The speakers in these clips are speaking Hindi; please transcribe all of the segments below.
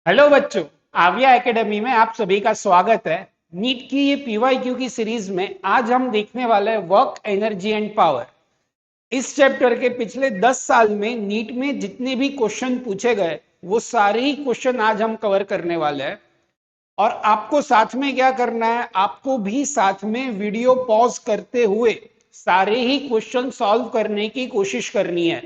हेलो बच्चों, आविया एकेडमी में आप सभी का स्वागत है। नीट की ये पीवाईक्यू की सीरीज में आज हम देखने वाले हैं वर्क, एनर्जी एंड पावर। इस चैप्टर के पिछले 10 साल में नीट में जितने भी क्वेश्चन पूछे गए वो सारे ही क्वेश्चन आज हम कवर करने वाले हैं। और आपको साथ में क्या करना है, आपको भी साथ में वीडियो पॉज करते हुए सारे ही क्वेश्चन सॉल्व करने की कोशिश करनी है,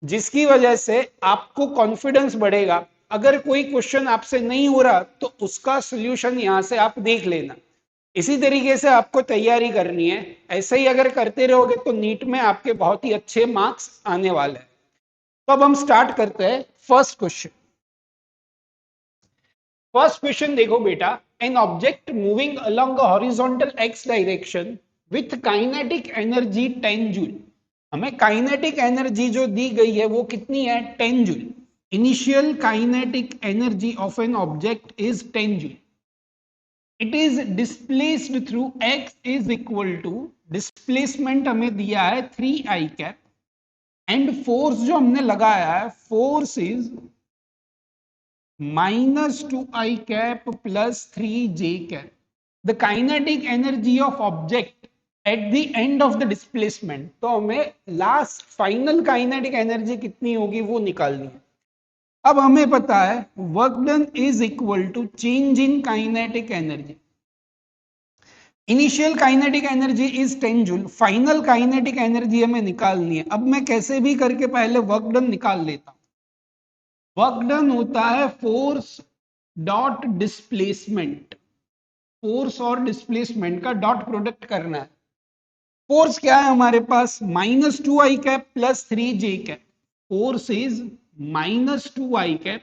जिसकी वजह से आपको कॉन्फिडेंस बढ़ेगा। अगर कोई क्वेश्चन आपसे नहीं हो रहा तो उसका सोल्यूशन यहां से आप देख लेना। इसी तरीके से आपको तैयारी करनी है। ऐसे ही अगर करते रहोगे तो नीट में आपके बहुत ही अच्छे मार्क्स आने वाले हैं। तो अब हम स्टार्ट करते हैं फर्स्ट क्वेश्चन। फर्स्ट क्वेश्चन देखो बेटा, an object moving along a horizontal X direction with kinetic energy 10 joule. हमें काइनेटिक एनर्जी जो दी गई है वो कितनी है, 10 joule. Initial kinetic energy of an object is 10 joule. It is displaced through X is equal to, displacement हमें दिया है 3 i कैप, एंड फोर्स जो हमने लगाया है force is -2i cap plus 3j cap. The kinetic energy of object at the end of the displacement, तो हमें लास्ट फाइनल काइनेटिक एनर्जी कितनी होगी वो निकालनी है। अब हमें पता है work done is equal to change in kinetic energy. Initial kinetic energy is 10 joule, final kinetic energy हमें निकालनी है। अब मैं कैसे भी करके पहले वर्क डन निकाल लेता हूं। वर्क डन होता है फोर्स डॉट डिस्प्लेसमेंट। फोर्स और डिस्प्लेसमेंट का डॉट प्रोडक्ट करना है। फोर्स क्या है हमारे पास, -2i cap plus 3j cap. Force is -2i cap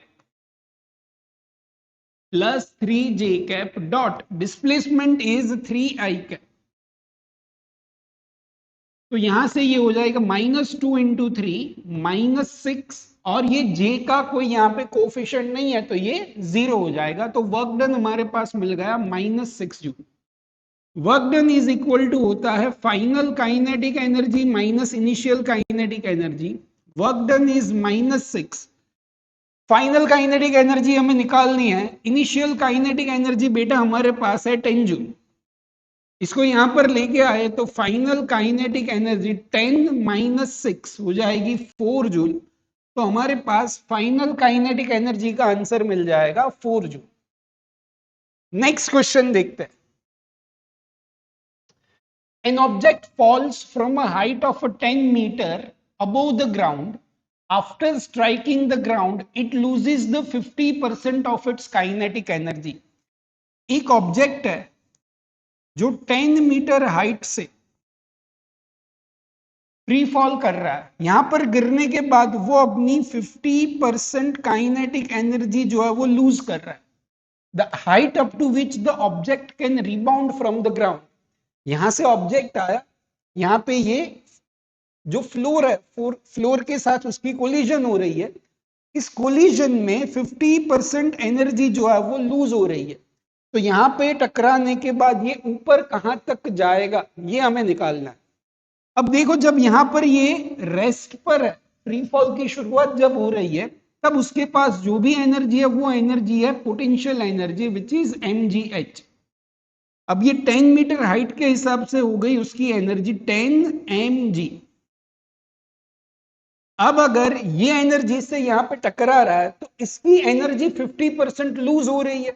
plus 3j cap dot displacement is 3i cap. तो यहां से ये हो जाएगा -2 इंटू 3 -6, और ये j का कोई यहाँ पे कोफिशिएंट नहीं है तो ये 0 हो जाएगा। तो वर्क डन हमारे पास मिल गया -6 joule. Work done is equal to होता है final kinetic energy minus initial kinetic energy. Work done is -6। Final kinetic energy हमें निकालनी है। इनिशियल काइनेटिक एनर्जी बेटा हमारे पास है 10 जूल। इसको यहां पर लेके आए तो फाइनल काइनेटिक एनर्जी 10 - 6 हो जाएगी 4 जूल। तो हमारे पास फाइनल काइनेटिक एनर्जी का आंसर मिल जाएगा 4 जूल। नेक्स्ट क्वेश्चन देखते हैं। An object falls from a height of 10 meter above the ground. After striking the ground, it loses the 50% of its kinetic energy. एक ऑब्जेक्ट है जो 10 मीटर हाइट से फ्री फॉल कर रहा है। यहां पर गिरने के बाद वो अपनी 50% काइनेटिक एनर्जी जो है वो लूज कर रहा है। The height up to which the object can rebound from the ground. यहां से ऑब्जेक्ट आया, यहां पे ये जो फ्लोर है, फ्लोर के साथ उसकी कोलिजन हो रही है। इस कोलिजन में 50% एनर्जी जो है वो लूज हो रही है। तो यहां पे टकराने के बाद ये ऊपर कहां तक जाएगा ये हमें निकालना है। अब देखो, जब यहां पर ये रेस्ट पर है, फ्री फॉल की शुरुआत जब हो रही है, तब उसके पास जो भी एनर्जी है वो एनर्जी है potential energy which is mgh। अब ये 10 मीटर हाइट के हिसाब से हो गई उसकी एनर्जी 10 mg। अब अगर ये एनर्जी से यहां पे टकरा रहा है तो इसकी एनर्जी 50% लूज हो रही है।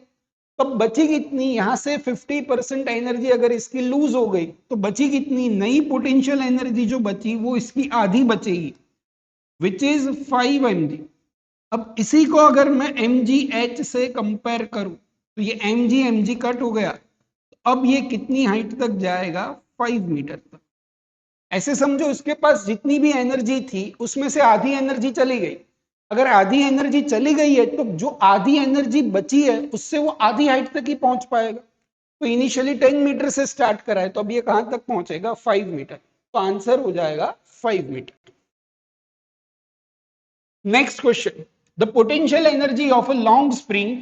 तो बची कितनी, यहां से 50% एनर्जी अगर इसकी लूज हो गई तो बची कितनी, नई पोटेंशियल एनर्जी जो बची वो इसकी आधी बचेगी विच इज 5 mg। अब इसी को अगर मैं mgh से कंपेयर करूं तो ये mg कट हो गया। तो अब ये कितनी हाइट तक जाएगा, 5 मीटर तक। ऐसे समझो इसके पास जितनी भी एनर्जी थी उसमें से आधी एनर्जी चली गई। अगर आधी एनर्जी चली गई है तो जो आधी एनर्जी बची है उससे वो आधी हाइट तक ही पहुंच पाएगा। तो इनिशियली 10 मीटर से स्टार्ट करा है तो अब ये कहां तक पहुंचेगा, 5 मीटर। तो आंसर हो जाएगा 5 metre. Next question, the potential energy of a long spring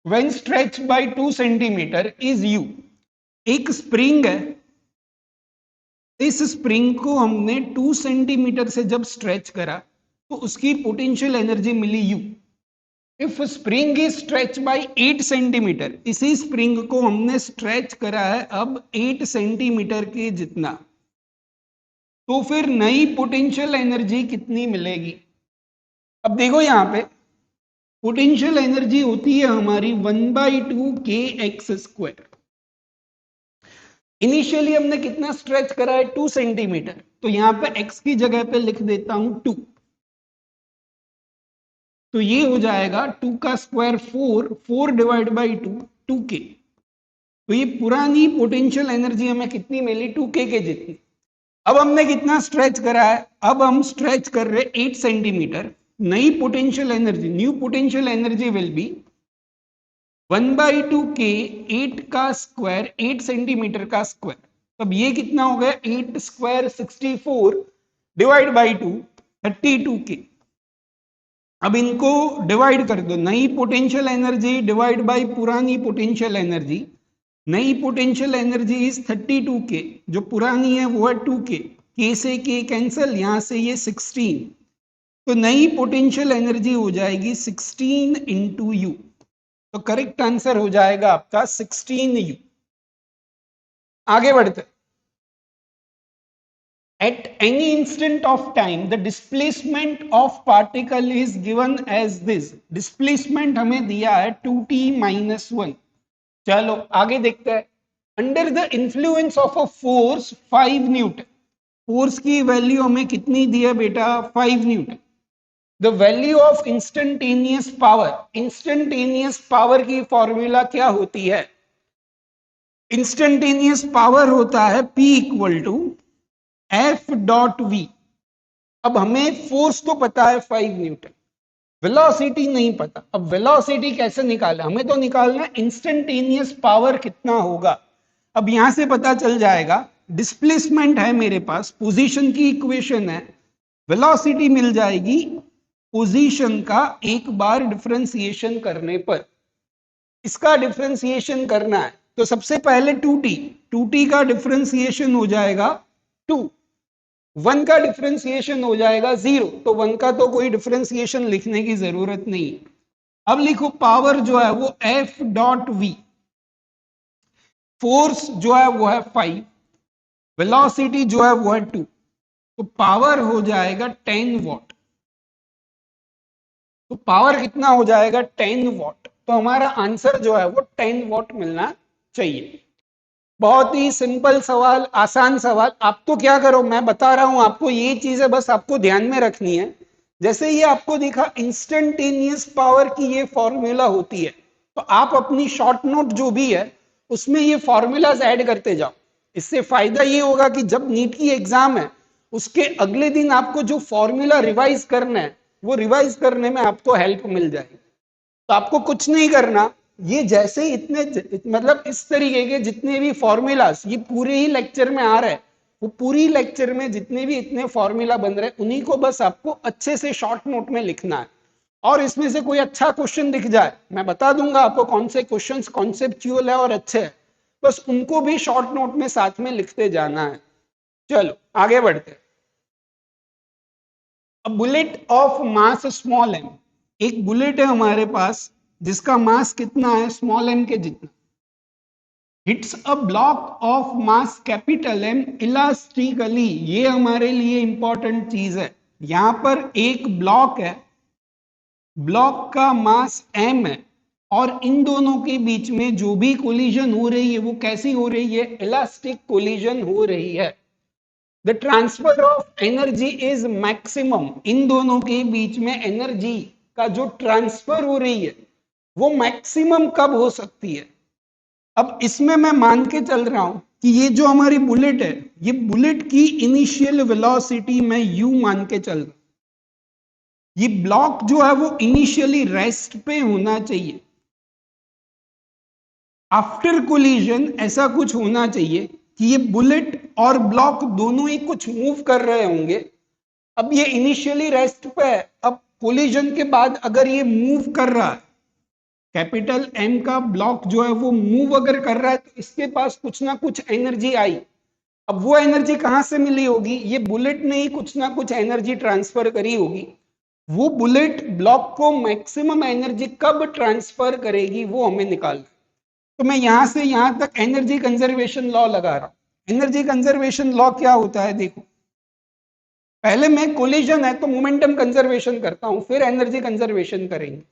when stretched by 2 centimetre is U। एक स्प्रिंग है, इस स्प्रिंग को हमने 2 सेंटीमीटर से जब स्ट्रेच करा तो उसकी पोटेंशियल एनर्जी मिली U। If spring is stretch by 8 centimetre, इसी स्प्रिंग को हमने स्ट्रेच करा है अब 8 सेंटीमीटर के जितना, तो फिर नई पोटेंशियल एनर्जी कितनी मिलेगी? अब देखो यहां पे पोटेंशियल एनर्जी होती है हमारी 1/2 के एक्स स्क्वायर। इनिशियली हमने कितना स्ट्रेच करा है 2 सेंटीमीटर, तो यहां पे x की जगह पे लिख देता हूं 2, तो ये हो जाएगा 2 का स्क्वायर 4, 4 डिवाइड बाई 2, 2k। तो ये पुरानी पोटेंशियल एनर्जी हमें कितनी मिली 2k के जितनी। अब हमने कितना स्ट्रेच करा है, अब हम स्ट्रेच कर रहे 8 सेंटीमीटर। नई potential energy, new potential energy will be 1/2 के 8 का स्क्वायर, 8 सेंटीमीटर का स्क्वायर। अब ये कितना हो गया 8 स्क्वायर 64 डिवाइड बाई 2 32 के। अब इनको डिवाइड कर दो, नई पोटेंशियल एनर्जी डिवाइड बाई पुरानी पोटेंशियल एनर्जी। नई पोटेंशियल एनर्जी इज 32 के, जो पुरानी है वो है 2k, k से k कैंसिल, यहां से ये 16, तो नई पोटेंशियल एनर्जी हो जाएगी 16 इंटू यू। तो करेक्ट आंसर हो जाएगा आपका 16u। आगे बढ़ते, at any instant of time the displacement of particle is given as this। displacement हमें दिया है 2t minus 1। चलो आगे देखते हैं, under the influence of a force 5 newton. Force की वैल्यू हमें कितनी दी है बेटा 5 newton. The value of instantaneous power, instantaneous power की फॉर्मूला क्या होती है? इंस्टेंटेनियस पावर होता है P equal to F dot V. अब हमें फोर्स तो पता है 5 न्यूटन, वेलोसिटी नहीं पता। अब वेलोसिटी कैसे निकालें, हमें तो निकालना है इंस्टेंटेनियस पावर कितना होगा। अब यहां से पता चल जाएगा, डिस्प्लेसमेंट है मेरे पास, पोजीशन की इक्वेशन है, वेलोसिटी मिल जाएगी पोजीशन का एक बार डिफरेंशिएशन करने पर। इसका डिफरेंशिएशन करना है तो सबसे पहले 2t का डिफरेंशिएशन हो जाएगा 2, 1 का डिफरेंशिएशन हो जाएगा 0, तो 1 का तो कोई डिफरेंशिएशन लिखने की जरूरत नहीं है। अब लिखो पावर जो है वो एफ डॉट वी, फोर्स जो है वो है 5, वेलोसिटी जो है वो है 2, तो पावर हो जाएगा 10 वॉट। तो पावर कितना हो जाएगा 10 वॉट, तो हमारा आंसर जो है वो 10 वॉट मिलना चाहिए। बहुत ही सिंपल सवाल, आसान सवाल। आप तो क्या करो, मैं बता रहा हूं आपको, ये चीजें बस आपको ध्यान में रखनी है। जैसे ये आपको दिखा इंस्टेंटेनियस पावर की ये फॉर्मूला होती है, तो आप अपनी शॉर्ट नोट जो भी है उसमें ये फॉर्मूलाज ऐड करते जाओ। इससे फायदा ये होगा कि जब नीट की एग्जाम है उसके अगले दिन आपको जो फॉर्मूला रिवाइज करना है वो रिवाइज करने में आपको हेल्प मिल जाएगी। तो आपको कुछ नहीं करना, ये जैसे इतने मतलब इस तरीके के जितने भी फॉर्मूलाज ये पूरे ही लेक्चर में आ रहे हैं, वो पूरी लेक्चर में जितने भी इतने फॉर्मूला बन रहे हैं उन्हीं को बस आपको अच्छे से शॉर्ट नोट में लिखना है। और इसमें से कोई अच्छा क्वेश्चन दिख जाए, मैं बता दूंगा आपको कौन से क्वेश्चंस कॉन्सेप्चुअल है और अच्छे हैं, बस उनको भी शॉर्ट नोट में साथ में लिखते जाना है। चलो आगे बढ़ते। Bullet of mass small M, एक बुलेट है हमारे पास जिसका मास कितना है स्मॉल एम के जितना, hits a block of mass capital M elastically. ये हमारे लिए इंपॉर्टेंट चीज है। यहां पर एक ब्लॉक है, ब्लॉक का मास m है, और इन दोनों के बीच में जो भी कोलिजन हो रही है वो कैसी हो रही है, इलास्टिक कोलिजन हो रही है। The transfer of energy is maximum, इन दोनों के बीच में एनर्जी का जो ट्रांसफर हो रही है वो मैक्सिमम कब हो सकती है? अब इसमें मैं मान के चल रहा हूं कि ये जो हमारी बुलेट है, ये बुलेट की इनिशियल वेलोसिटी मैं u मान के चल रहा हूं। ये ब्लॉक जो है वो इनिशियली रेस्ट पे होना चाहिए, आफ्टर कोलिजन ऐसा कुछ होना चाहिए कि ये बुलेट और ब्लॉक दोनों ही कुछ मूव कर रहे होंगे। अब ये इनिशियली रेस्ट पे है, अब कोलिजन के बाद अगर ये मूव कर रहा है, कैपिटल एम का ब्लॉक जो है वो मूव अगर कर रहा है तो इसके पास कुछ ना कुछ एनर्जी आई। अब वो एनर्जी कहां से मिली होगी, ये बुलेट ने ही कुछ ना कुछ एनर्जी ट्रांसफर करी होगी। वो बुलेट ब्लॉक को मैक्सिमम एनर्जी कब ट्रांसफर करेगी वो हमें निकालना है। तो मैं यहां से यहां तक एनर्जी कंजर्वेशन लॉ लगा रहा हूं। एनर्जी कंजर्वेशन लॉ क्या होता है, देखो पहले मैं कोलिजन है तो मोमेंटम कंजर्वेशन करता हूं, फिर एनर्जी कंजर्वेशन करेंगे।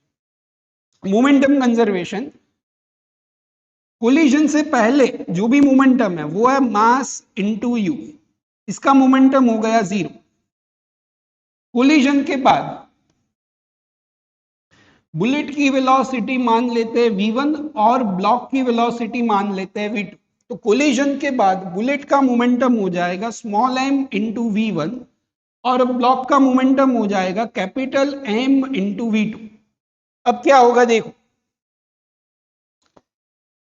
मोमेंटम कंजर्वेशन, कोलिजन से पहले जो भी मोमेंटम है वो है मास इनटू यू, इसका मोमेंटम हो गया 0। कोलिजन के बाद बुलेट की वेलोसिटी मान लेते हैं v1 और ब्लॉक की वेलोसिटी मान लेते हैं v2। तो कोलिजन के बाद बुलेट का मोमेंटम हो जाएगा स्मॉल m इंटू v1 और ब्लॉक का मोमेंटम हो जाएगा कैपिटल M इंटू v2। अब क्या होगा देखो,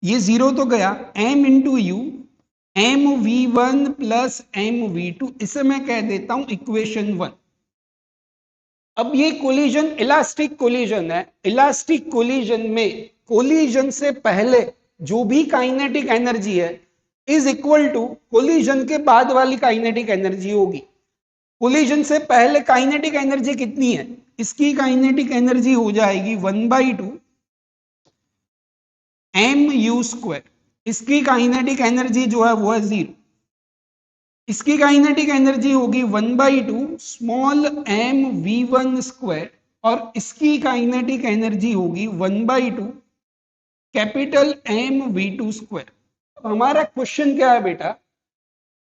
ये 0 तो गया, m into U M v1 plus M v2, इसे मैं कह देता हूं इक्वेशन 1। अब ये कोलिजन इलास्टिक कोलिजन है। इलास्टिक कोलिजन में कोलिजन से पहले जो भी काइनेटिक एनर्जी है इज इक्वल टू कोलिजन के बाद वाली काइनेटिक एनर्जी होगी। कोलिजन से पहले काइनेटिक एनर्जी कितनी है, इसकी काइनेटिक एनर्जी हो जाएगी 1/2 एम यू स्क्वायर। इसकी काइनेटिक एनर्जी जो है वो है 0। इसकी काइनेटिक एनर्जी होगी 1/2 स्मॉल m v1 स्क्वायर और इसकी काइनेटिक एनर्जी होगी 1/2 कैपिटल M v2 स्क्वायर। हमारा क्वेश्चन क्या है बेटा,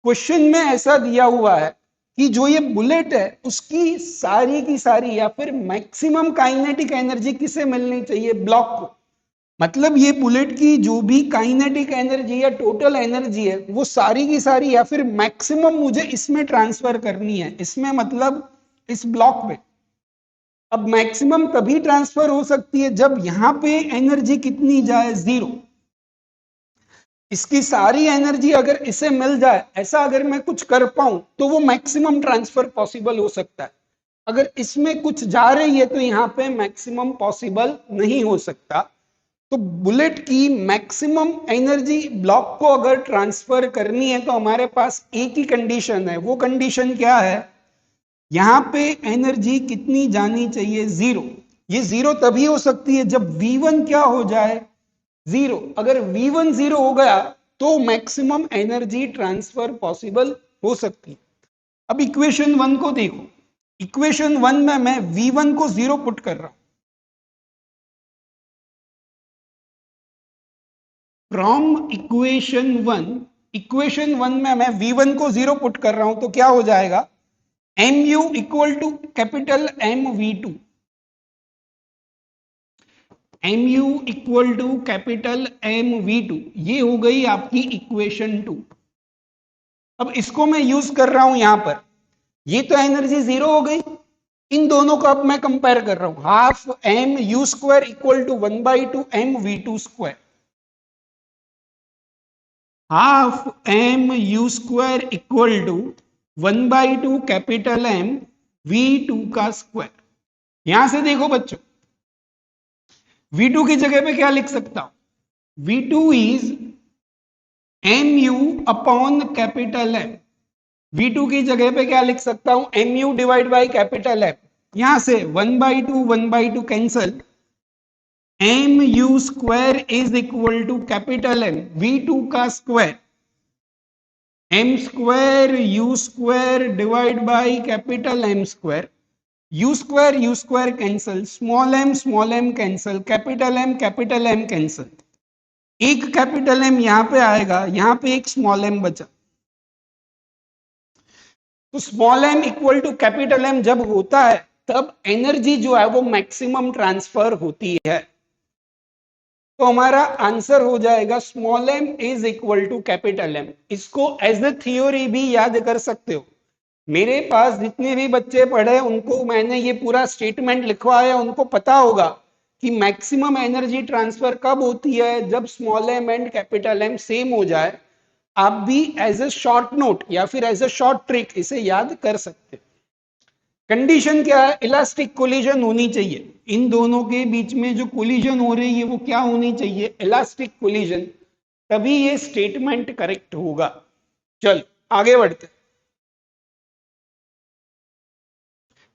क्वेश्चन में ऐसा दिया हुआ है कि जो ये बुलेट है उसकी सारी की सारी या फिर मैक्सिमम काइनेटिक एनर्जी किसे मिलनी चाहिए, ब्लॉक को। मतलब ये बुलेट की जो भी काइनेटिक एनर्जी या टोटल एनर्जी है वो सारी की सारी या फिर मैक्सिमम मुझे इसमें ट्रांसफर करनी है, इसमें मतलब इस ब्लॉक में। अब मैक्सिमम तभी ट्रांसफर हो सकती है जब यहां पे एनर्जी कितनी जाए, 0। इसकी सारी एनर्जी अगर इसे मिल जाए, ऐसा अगर मैं कुछ कर पाऊं तो वो मैक्सिमम ट्रांसफर पॉसिबल हो सकता है। अगर इसमें कुछ जा रही है तो यहां पे मैक्सिमम पॉसिबल नहीं हो सकता। तो बुलेट की मैक्सिमम एनर्जी ब्लॉक को अगर ट्रांसफर करनी है तो हमारे पास एक ही कंडीशन है। वो कंडीशन क्या है, यहां पे एनर्जी कितनी जानी चाहिए, 0। ये 0 तभी हो सकती है जब v1 क्या हो जाए, 0। अगर v1 0 हो गया तो मैक्सिमम एनर्जी ट्रांसफर पॉसिबल हो सकती है। अब इक्वेशन 1 को देखो, इक्वेशन 1 में मैं v1 को 0 पुट कर रहा हूं। फ्रॉम इक्वेशन 1 में मैं v1 को 0 पुट कर रहा हूं तो क्या हो जाएगा, mu equal to capital M v2, mu equal to capital M v2, ये हो गई आपकी इक्वेशन 2। अब इसको मैं यूज कर रहा हूं यहां पर, ये तो एनर्जी 0 हो गई। इन दोनों को अब मैं कंपेयर कर रहा हूं, half M U square equal to 1/2 M v2 square, half M U square equal to 1/2 capital M v2 का स्क्वायर। यहां से देखो बच्चों, v2 की जगह पे क्या लिख सकता हूं, v2 is M U upon capital M. v2 की जगह पे क्या लिख सकता हूं, M U divide by capital M. यहां से 1/2 cancel, M U square is equal to capital M v2 का square, M square U square divide by capital M square. U square cancel, small M cancel, capital M cancel. एक कैपिटल एम यहां पे आएगा, यहां पे एक स्मॉल एम बचा। तो small M equal to capital M जब होता है तब एनर्जी जो है वो मैक्सिमम ट्रांसफर होती है। तो हमारा आंसर हो जाएगा small M is equal to capital M. इसको एज ए थ्योरी भी याद कर सकते हो। मेरे पास जितने भी बच्चे पढ़े उनको मैंने ये पूरा स्टेटमेंट लिखवाया, उनको पता होगा कि मैक्सिमम एनर्जी ट्रांसफर कब होती है, जब small M and capital M same हो जाए। आप भी एज ए शॉर्ट नोट या फिर एज ए शॉर्ट ट्रिक इसे याद कर सकते हैं। कंडीशन क्या है, इलास्टिक कोलिजन होनी चाहिए। इन दोनों के बीच में जो कोलिजन हो रही है वो क्या होनी चाहिए, इलास्टिक कोलिजन, तभी ये स्टेटमेंट करेक्ट होगा। चल आगे बढ़ते।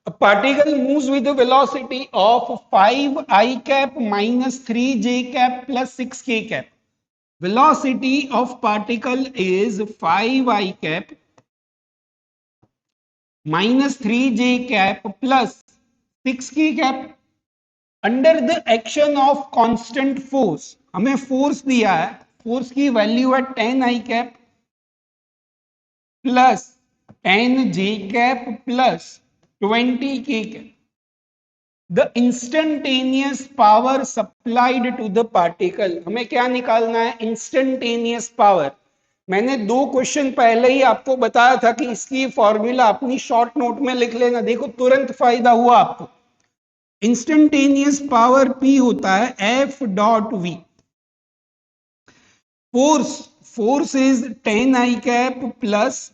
A particle moves with a velocity of 5 I cap minus 3 j cap plus 6 k cap. Velocity of particle is 5 I cap minus 3 j cap plus 6 k cap under the action of constant force. हमें फोर्स दिया है, फोर्स की वैल्यू है 10 I cap plus 10 J cap plus 20 K cap. The instantaneous power supplied to the particle. हमें क्या निकालना है? Instantaneous power. मैंने 2 क्वेश्चन पहले ही आपको बताया था कि इसकी फॉर्मूला अपनी शॉर्ट नोट में लिख लेना. देखो तुरंत फायदा हुआ आपको. इंस्टेंटेनियस पावर P होता है F dot V. Force is 10 I cap plus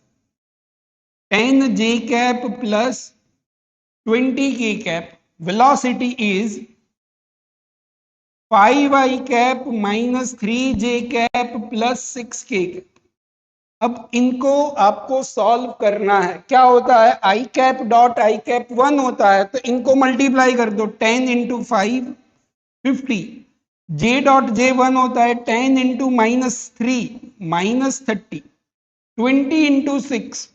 10 J cap plus 20 K cap. Velocity is 5 I cap minus 3 J cap plus 6 K cap. अब इनको आपको सॉल्व करना है. क्या होता है? आई कैप डॉट आई कैप 1 होता है, तो इनको मल्टीप्लाई कर दो. 10 इंटू 5 50. जे डॉट जे 1 होता है 10 इंटू माइनस 3 माइनस 30. 20 इंटू 6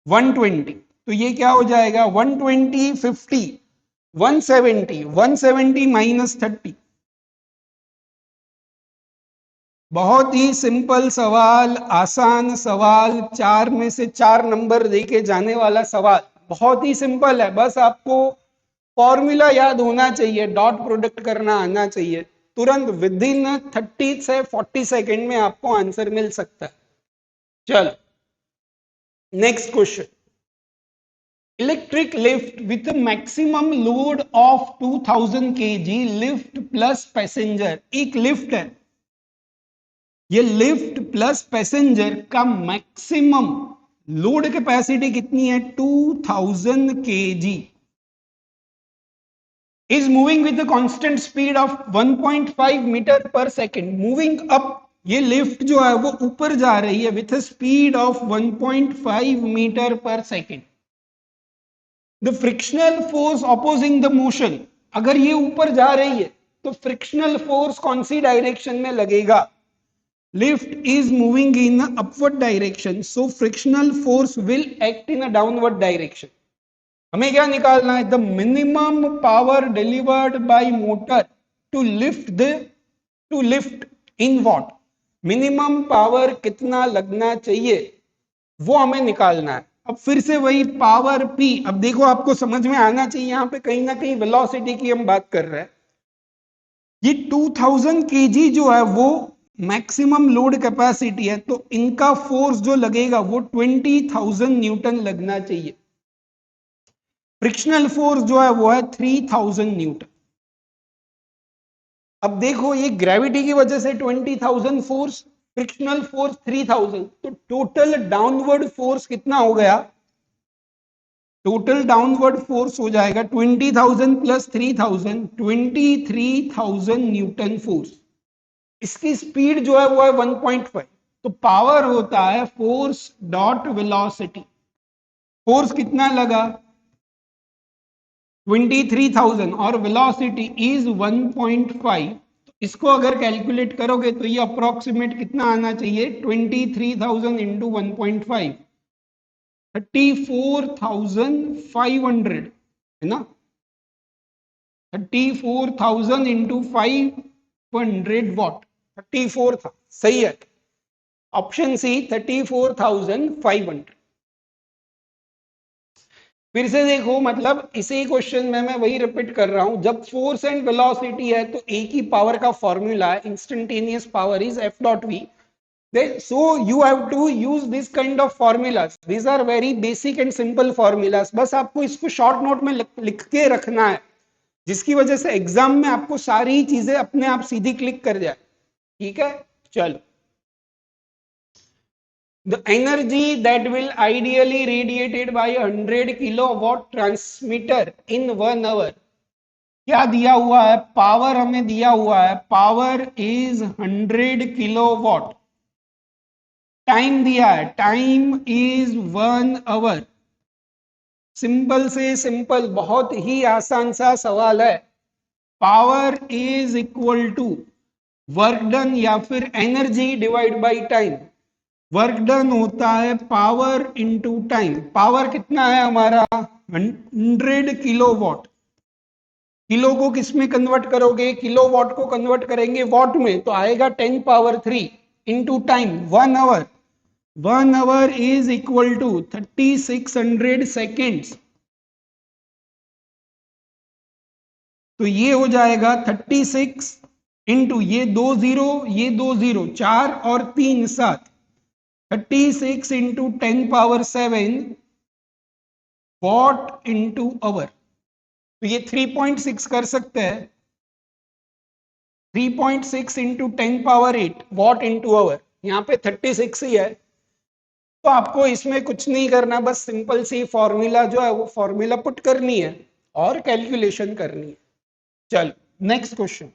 120. तो ये क्या हो जाएगा? 120 50 170. 170 माइनस 30. बहुत ही सिंपल सवाल, आसान सवाल, 4 में से 4 नंबर देके जाने वाला सवाल. बहुत ही सिंपल है, बस आपको फॉर्मूला याद होना चाहिए, डॉट प्रोडक्ट करना आना चाहिए. तुरंत विद इन 30 से 40 सेकेंड में आपको आंसर मिल सकता है. चलो next question. Electric lift with maximum load of 2000 kg lift plus passenger. एक लिफ्ट है, ये लिफ्ट प्लस पैसेंजर का मैक्सिमम लोड कैपेसिटी कितनी है? 2000 kg. Is moving with constant speed of 1.5 metre per second. Moving up. ये लिफ्ट जो है वो ऊपर जा रही है with speed of 1.5 metre per second. The frictional force opposing the motion. अगर ये ऊपर जा रही है तो फ्रिक्शनल फोर्स कौन सी डायरेक्शन में लगेगा? Lift is moving in an upward direction, so frictional force will act in a downward direction. हमें क्या निकालना है? The minimum power delivered by motor to lift in what? Minimum power कितना लगना चाहिए वो हमें निकालना है. अब फिर से वही पावर P. अब देखो आपको समझ में आना चाहिए, यहाँ पे कहीं ना कहीं वेलोसिटी की हम बात कर रहे हैं. ये 2000 kg जो है वो मैक्सिमम लोड कैपेसिटी है, तो इनका फोर्स जो लगेगा वो 20,000 न्यूटन लगना चाहिए. फ्रिक्शनल फोर्स जो है वो है 3000 न्यूटन. अब देखो ये ग्रेविटी की वजह से 20,000 फोर्स, फ्रिक्शनल फोर्स 3000, तो टोटल डाउनवर्ड फोर्स कितना हो गया? टोटल डाउनवर्ड फोर्स हो जाएगा 20,000 प्लस 3000 23,000 न्यूटन फोर्स. इसकी स्पीड जो है वो है 1.5. तो पावर होता है फोर्स डॉट वेलोसिटी. फोर्स कितना लगा? 23,000 और वेलोसिटी इज 1.5. तो इसको अगर कैलकुलेट करोगे तो ये अप्रोक्सीमेट कितना आना चाहिए? 23,000 इंटू 1.5 34,500 है ना. 34,000 इंटू 500 वॉट. 34 था, सही है. Option C 34,500. फिर से देखो, मतलब इसी क्वेश्चन में मैं वही रिपीट कर रहा हूं. जब फोर्स एंड वेलोसिटी है तो एक ही पावर का फॉर्मूला है, instantaneous power is F dot V. So you have to use this kind of formulas. These are very basic and simple formulas. बस आपको इसको शॉर्ट नोट में लिख के रखना है, जिसकी वजह से एग्जाम में आपको सारी चीजें अपने आप सीधी क्लिक कर जाए. ठीक है, चलो. The energy that will ideally radiated by 100 kilowatt transmitter in 1 hour. क्या दिया हुआ है? पावर हमें दिया हुआ है, पावर इज 100 किलोवाट. टाइम दिया है, टाइम इज 1 आवर. सिंपल से सिंपल, बहुत ही आसान सा सवाल है। Power is equal to work done या फिर energy divide by time. Work done होता है पावर इनटू टाइम। पावर कितना है हमारा 100 किलोवाट। किलो को किस में कन्वर्ट करोगे, किलोवाट को कन्वर्ट करेंगे वॉट में, तो आएगा 10 power 3 into time 1 hour. 1 hour is equal to 3600 seconds. तो ये हो जाएगा 36 इंटू ये 20, ये 20, 4 और 3 7, 36 into 10 power 7 watt into hour. तो ये 3.6 कर सकते हैं, 3.6 into 10 power 8 watt into hour. यहाँ पे 36 ही है, तो आपको इसमें कुछ नहीं करना, बस सिंपल सी फॉर्मूला जो है वो फॉर्मूला पुट करनी है और कैलकुलेशन करनी है। चल next question.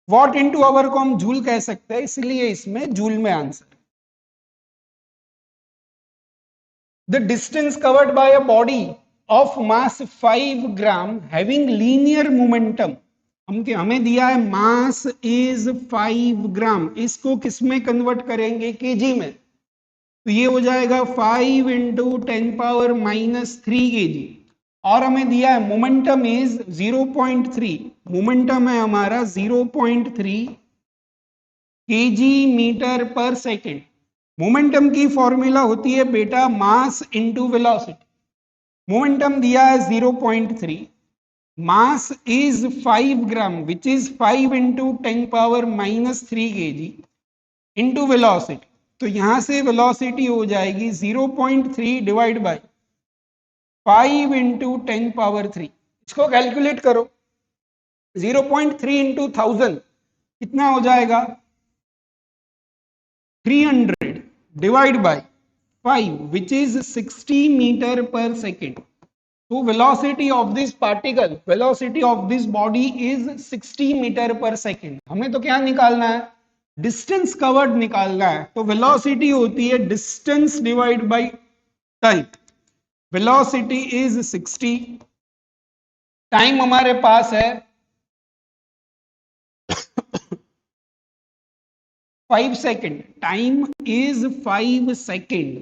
Watt into hour को हम जूल कह सकते हैं, इसलिए इसमें जूल में answer. The distance covered by a body of mass 5 gram having linear momentum. हमें दिया है मास इज 5 ग्राम, इसको किस में कन्वर्ट करेंगे, केजी में। तो ये हो जाएगा 5 इंटू 10 पावर -3 केजी। और हमें दिया है मोमेंटम इज 0.3, मोमेंटम है हमारा 0.3 KG metre per second. Momentum की फॉर्मूला होती है बेटा मास इंटू वेलोसिटी। मोमेंटम दिया है 0.3, mass is 5 gram which is 5 into 10 power -3 KG into velocity. तो यहां से वेलोसिटी हो जाएगी 0.3 डिवाइड बाय 5 इंटू 10 पावर 3। इसको कैलकुलेट करो, 0.3 इंटू 1000 कितना हो जाएगा 300 divide by 5 which is 60 metre per second. तो velocity of this particle, velocity of this body is 60 metre per second. हमें तो क्या निकालना है, डिस्टेंस कवर्ड निकालना है। तो वेलोसिटी होती है distance divide by time. Velocity is 60, time हमारे पास है 5 सेकेंड, टाइम इज 5 सेकेंड।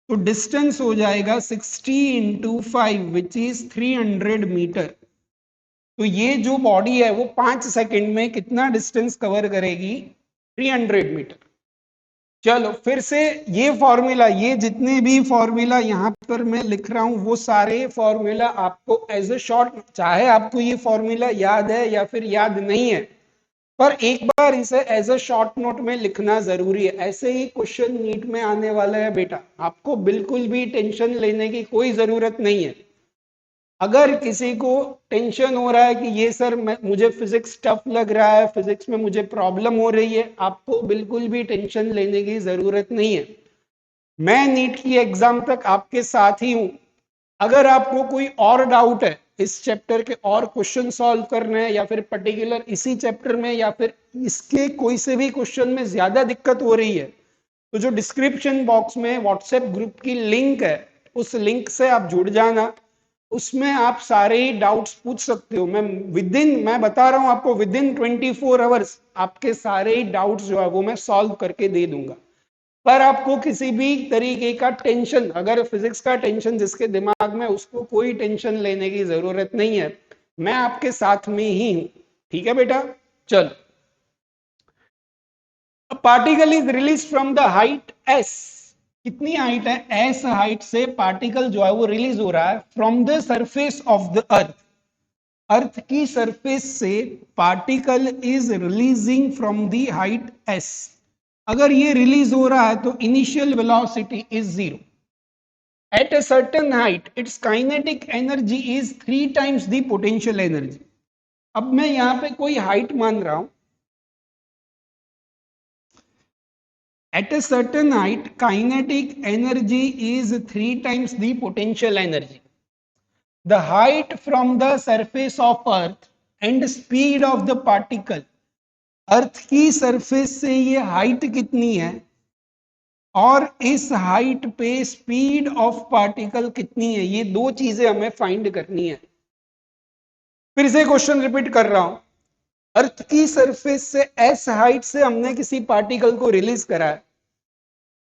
तो डिस्टेंस हो जाएगा 60 इंटू 5 विच इज 300 मीटर। तो ये जो बॉडी है वो 5 सेकेंड में कितना डिस्टेंस कवर करेगी, 300 मीटर। चलो फिर से ये फॉर्मूला, ये जितने भी फॉर्मूला यहां पर मैं लिख रहा हूं वो सारे फॉर्मूला आपको एज ए शॉर्ट, चाहे आपको ये फॉर्मूला याद है या फिर याद नहीं है, पर एक बार इसे एज ए शॉर्ट नोट में लिखना जरूरी है। ऐसे ही क्वेश्चन नीट में आने वाला है बेटा, आपको बिल्कुल भी टेंशन लेने की कोई जरूरत नहीं है। अगर किसी को टेंशन हो रहा है कि ये सर मुझे फिजिक्स टफ लग रहा है, फिजिक्स में मुझे प्रॉब्लम हो रही है, आपको बिल्कुल भी टेंशन लेने की जरूरत नहीं है। मैं नीट की एग्जाम तक आपके साथ ही हूं। अगर आपको कोई और डाउट है, इस चैप्टर के और क्वेश्चन सॉल्व करने हैं या फिर पर्टिकुलर इसी चैप्टर में या फिर इसके कोई से भी क्वेश्चन में ज्यादा दिक्कत हो रही है, तो जो डिस्क्रिप्शन बॉक्स में व्हाट्सएप ग्रुप की लिंक है उस लिंक से आप जुड़ जाना। उसमें आप सारे ही डाउट्स पूछ सकते हो। मैं बता रहा हूं आपको, विद इन 24 आवर्स आपके सारे ही डाउट्स जो है वो मैं सॉल्व करके दे दूंगा। पर आपको किसी भी तरीके का टेंशन, अगर फिजिक्स का टेंशन जिसके दिमाग में, उसको कोई टेंशन लेने की जरूरत नहीं है, मैं आपके साथ में ही हूं। ठीक है बेटा, चलो। Particle is release from the height s. कितनी हाइट है, एस हाइट से पार्टिकल जो है वो रिलीज हो रहा है from the surface of the earth. Earth की सरफेस से particle is releasing from the height s. अगर ये रिलीज हो रहा है तो initial velocity is 0। At a certain height its kinetic energy is 3 times the potential energy। अब मैं यहां पे कोई हाइट मान रहा हूं, at a certain height kinetic energy is 3 times the potential energy। the height from the surface of earth and speed of the particle। अर्थ की सरफेस से ये हाइट कितनी है, और इस हाइट पे स्पीड ऑफ पार्टिकल कितनी है, ये दो चीजें हमें फाइंड करनी है। फिर से क्वेश्चन रिपीट कर रहा हूं, अर्थ की सरफेस से एस हाइट से हमने किसी पार्टिकल को रिलीज करा है,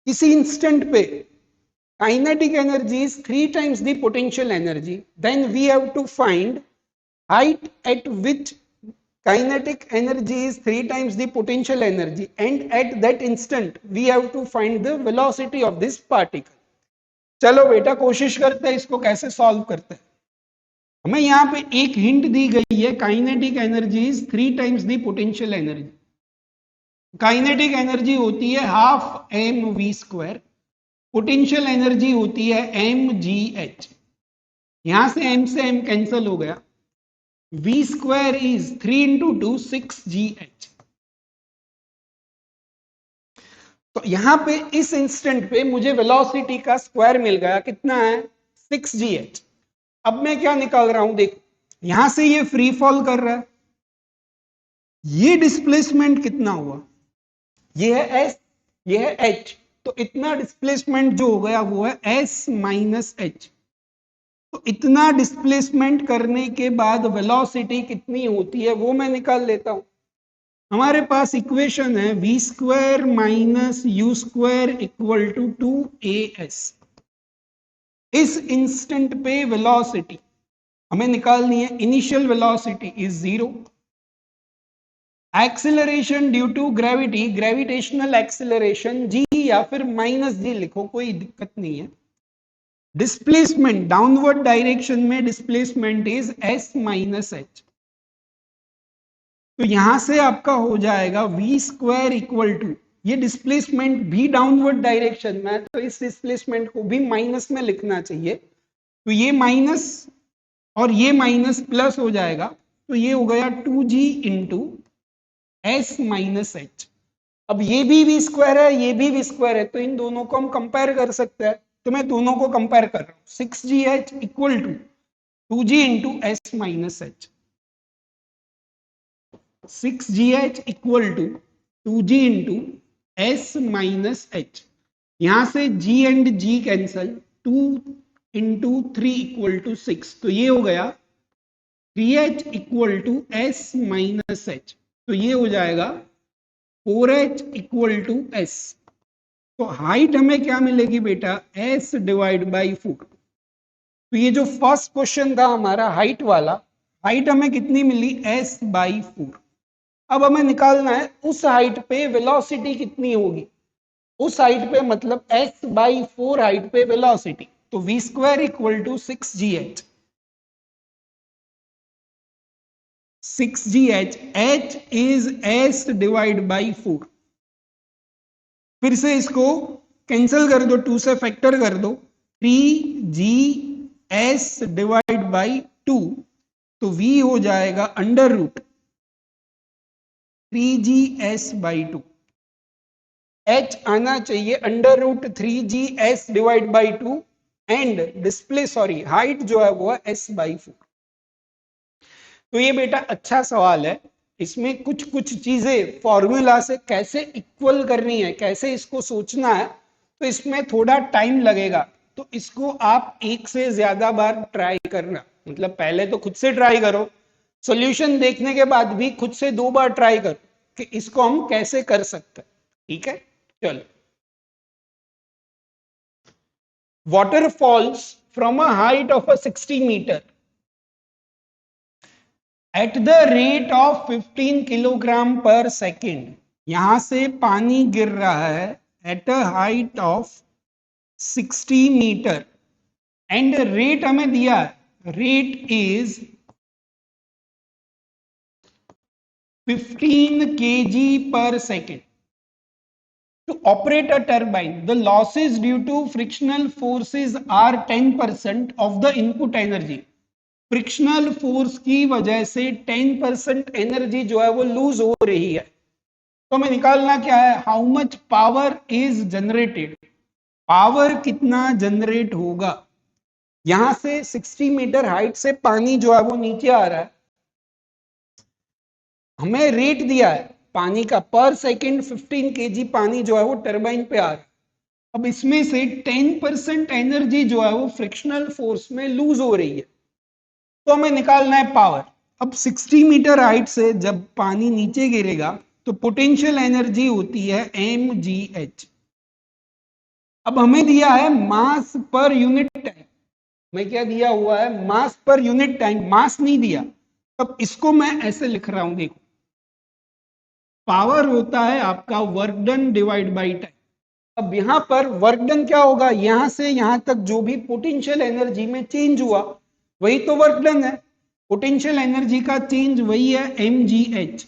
किसी इंस्टेंट पे kinetic energy is 3 times the potential energy, then we have to find height at which kinetic energy is 3 times the potential energy, and at that instant we have to find the velocity of this particle. चलो बेटा कोशिश करते हैं इसको कैसे सॉल्व करते हैं। हमें यहाँ पे एक हिंट दी गई है, kinetic energy is 3 times the potential energy. Kinetic energy होती है half M V square, potential energy होती है एम जी एच। यहां से एम कैंसल हो गया, V square is 3 into 2 6 G H. तो यहां पे इस इंस्टेंट पे मुझे वेलोसिटी का स्क्वायर मिल गया, कितना है 6 जी एच। अब मैं क्या निकाल रहा हूं, देखो यहां से ये फ्री फॉल कर रहा है, ये डिस्प्लेसमेंट कितना हुआ, ये है एस, ये है एच, तो इतना डिस्प्लेसमेंट जो हो गया वो है एस माइनस एच। तो इतना डिस्प्लेसमेंट करने के बाद वेलोसिटी कितनी होती है वो मैं निकाल लेता हूं। हमारे पास इक्वेशन है v square minus u square equal to 2as। इस इंस्टेंट पे वेलोसिटी हमें निकालनी है, initial velocity is 0, acceleration due to gravity, gravitational acceleration g या फिर माइनस जी लिखो, कोई दिक्कत नहीं है। डिस्प्लेसमेंट डाउनवर्ड डायरेक्शन में displacement is s minus H. तो यहां से आपका हो जाएगा वी स्क्वायर इक्वल टू, ये डिस्प्लेसमेंट भी डाउनवर्ड डायरेक्शन में है तो इस डिस्प्लेसमेंट को भी माइनस में लिखना चाहिए, तो ये माइनस और ये माइनस प्लस हो जाएगा, तो ये हो गया 2g into S minus H. अब ये भी वी स्क्वायर है, ये भी वी स्क्वायर है, तो इन दोनों को हम कंपेयर कर सकते हैं, तो मैं दोनों को कंपेयर कर रहा हूं, 6gh equal to 2g into S minus H. 6gh equal to 2g into S minus H. यहां से g and g cancel, 2 into 3 equal to 6, तो ये हो गया 3h equal to S minus H, तो ये हो जाएगा 4h इक्वल टू एस। तो हाइट हमें क्या मिलेगी बेटा, s डिवाइड बाई 4। तो ये जो फर्स्ट क्वेश्चन था हमारा हाइट वाला, हाइट हमें कितनी मिली, s बाई 4। अब हमें निकालना है उस हाइट पे वेलोसिटी कितनी होगी, उस हाइट पे मतलब s बाई 4 हाइट पे वेलोसिटी, तो v square equal to 6gh। 6gh, h is s divide by 4। फिर से इसको कैंसिल कर दो, 2 से फैक्टर कर दो, 3gs डिवाइड बाई 2, तो v हो जाएगा under root 3gs by 2। h आना चाहिए under root 3gs divide by 2 and height जो है वो है s बाई 4। तो ये बेटा अच्छा सवाल है, इसमें कुछ कुछ चीजें फॉर्मूला से कैसे इक्वल करनी है, कैसे इसको सोचना है, तो इसमें थोड़ा टाइम लगेगा, तो इसको आप एक से ज्यादा बार ट्राई करना, मतलब पहले तो खुद से ट्राई करो, सॉल्यूशन देखने के बाद भी खुद से 2 बार ट्राई करो कि इसको हम कैसे कर सकते हैं, ठीक है। चलो, water falls from a height of 60 metre at the rate of 15 kilogram per second. यहां से पानी गिर रहा है at a height of 60 metre and rate हमें दिया है, rate is 15 kg per second. To operate a turbine, the losses due to frictional forces are 10% of the input energy. Frictional force की वजह से 10% एनर्जी जो है वो लूज हो रही है, तो हमें निकालना क्या है, how much power is generated, power कितना जनरेट होगा। यहां से 60 मीटर हाइट से पानी जो है वो नीचे आ रहा है, हमें रेट दिया है पानी का पर सेकंड 15 kg पानी जो है वो टरबाइन पे आ रहा है, अब इसमें से 10% एनर्जी जो है वो फ्रिक्शनल फोर्स में लूज हो रही है, तो हमें निकालना है पावर। अब 60 मीटर हाइट से जब पानी नीचे गिरेगा तो पोटेंशियल एनर्जी होती है mgh। अब हमें दिया है मास पर यूनिट टाइम, मैं क्या दिया हुआ है, मास पर यूनिट टाइम, मास नहीं दिया। अब इसको मैं ऐसे लिख रहा हूं, देखो पावर होता है आपका work done divide by time. अब यहां पर वर्क डन क्या होगा, यहां से यहां तक जो भी पोटेंशियल एनर्जी में चेंज हुआ वही तो वर्क डन है। पोटेंशियल एनर्जी का चेंज वही है mgh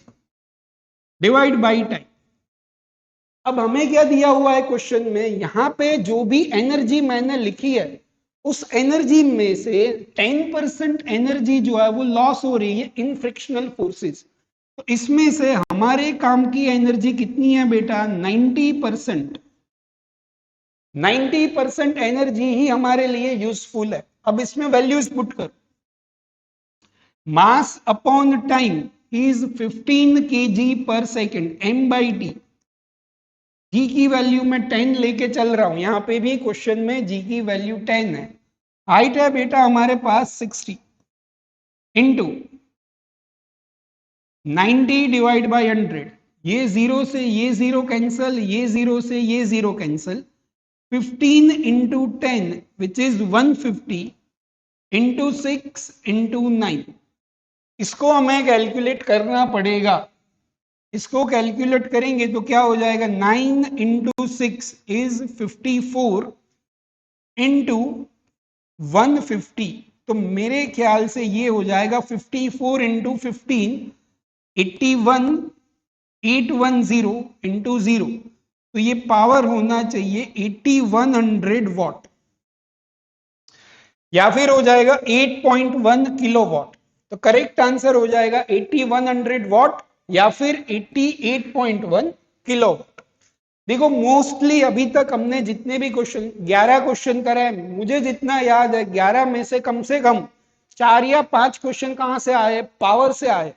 डिवाइड बाई टाइम। अब हमें क्या दिया हुआ है क्वेश्चन में, यहां पे जो भी एनर्जी मैंने लिखी है उस एनर्जी में से 10% एनर्जी जो है वो लॉस हो रही है इन फ्रिक्शनल फोर्सेस। तो इसमें से हमारे काम की एनर्जी कितनी है बेटा, 90%। 90% एनर्जी ही हमारे लिए यूजफुल है। अब इसमें वैल्यूज पुट करो, mass upon time is 15 kg पर सेकेंड m/t। जी की वैल्यू में 10 लेके चल रहा हूं, यहां पे भी क्वेश्चन में जी की वैल्यू 10 है। हाइट है बेटा हमारे पास 60 इंटू 90 डिवाइड बाई 100। ये जीरो से ये जीरो कैंसल, ये जीरो से ये zero cancel. 15 into 10 which is 150 into 6 into 9। इसको हमें कैलकुलेट करना पड़ेगा। इसको कैलकुलेट करेंगे तो क्या हो जाएगा, 9 इंटू 6 इज 54 इंटू 150। तो मेरे ख्याल से ये हो जाएगा 54 इंटू 15, 81 810 इंटू 0। तो ये पावर होना चाहिए 8100 वॉट, या फिर हो जाएगा 8.1 किलोवाट। तो करेक्ट आंसर हो जाएगा 8100 वॉट या फिर 88.1 किलोवाट। देखो मोस्टली अभी तक हमने जितने भी क्वेश्चन 11 क्वेश्चन करे हैं, मुझे जितना याद है 11 में से कम 4 या 5 क्वेश्चन कहां से आए, पावर से आए।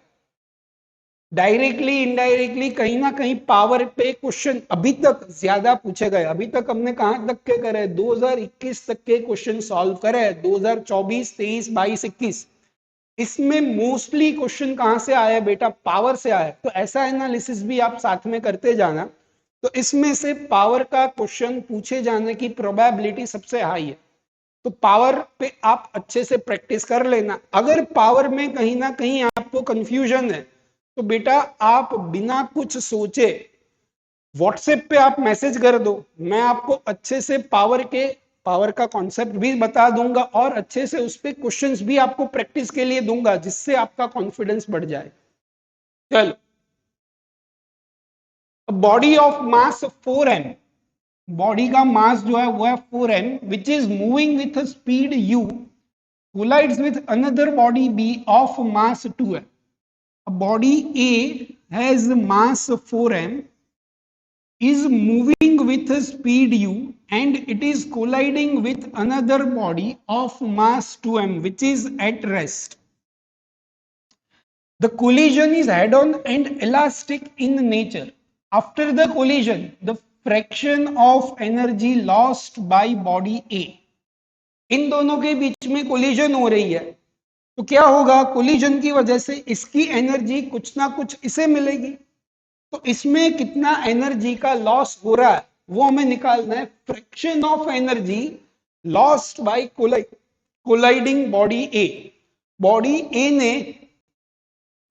डायरेक्टली इनडायरेक्टली कहीं ना कहीं पावर पे क्वेश्चन अभी तक ज्यादा पूछे गए। अभी तक हमने कहां तक के करे, 2021 तक के क्वेश्चन सॉल्व करे, 2024 23 22 21। इसमें मोस्टली क्वेश्चन कहां से आया बेटा, पावर से आया। तो ऐसा एनालिसिस भी आप साथ में करते जाना। तो इसमें से पावर का क्वेश्चन पूछे जाने की प्रोबेबिलिटी सबसे हाई है। तो पावर पे आप अच्छे से प्रैक्टिस कर लेना। अगर पावर में कहीं ना कहीं आपको कंफ्यूजन है तो बेटा आप बिना कुछ सोचे व्हाट्सएप पे आप मैसेज कर दो, मैं आपको अच्छे से पावर का कॉन्सेप्ट भी बता दूंगा और अच्छे से उस पे क्वेश्चंस भी आपको प्रैक्टिस के लिए दूंगा, जिससे आपका कॉन्फिडेंस बढ़ जाए। चलो, body of mass 4m, body का मास जो है वो है 4m which is moving with speed u collides with another body b of mass 2m. Body A has mass 4m, is moving with speed u and it is colliding with another body of mass 2m which is at rest. The collision is head-on and elastic in nature. After the collision, the fraction of energy lost by body A. इन दोनों के बीच में कोलिजन हो रही है, तो क्या होगा, कोलिजन की वजह से इसकी एनर्जी कुछ ना कुछ इसे मिलेगी। तो इसमें कितना एनर्जी का लॉस हो रहा है वो हमें निकालना है। Fraction of energy lost by colliding body A. Body A ने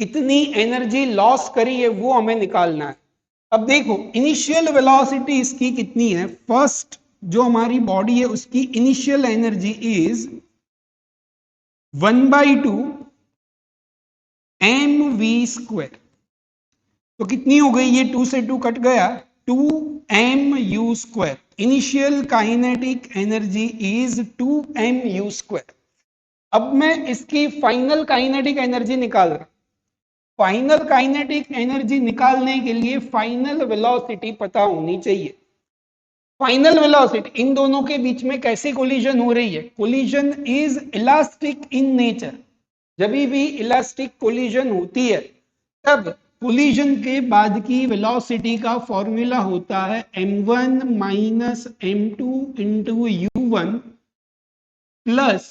कितनी एनर्जी लॉस करी है वो हमें निकालना है। अब देखो इनिशियल वेलोसिटी इसकी कितनी है, फर्स्ट जो हमारी बॉडी है उसकी इनिशियल एनर्जी इज 1/2 mv²। तो कितनी हो गई, ये 2 से 2 कट गया, 2mu²। Initial kinetic energy is 2mu²। अब मैं इसकी फाइनल काइनेटिक एनर्जी निकाल रहा हूं। फाइनल काइनेटिक एनर्जी निकालने के लिए फाइनल वेलोसिटी पता होनी चाहिए। फाइनल वेलोसिटी, इन दोनों के बीच में कैसे कोलिजन हो रही है, collision is elastic in nature. जब भी इलास्टिक कोलिजन होती है तब कोलिजन के बाद की वेलोसिटी का फॉर्मूला होता है m1 minus m2 into u1 plus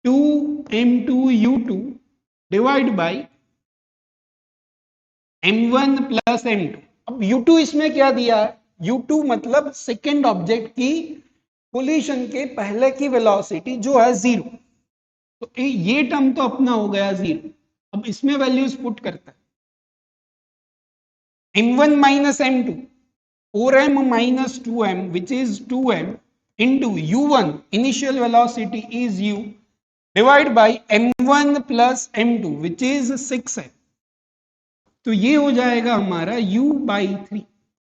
2m2 u2 divide by m1 plus m2। अब u2 इसमें क्या दिया है, u2 मतलब सेकेंड ऑब्जेक्ट की कोलिजन के पहले की वेलोसिटी जो है 0, तो ये टर्म तो अपना हो गया 0। अब इसमें वैल्यूज पुट करता है m1 minus m2 4m minus 2m which is 2m into u1 initial velocity is u divided by m1 plus m2 which is 6m। तो ये हो जाएगा हमारा u by 3,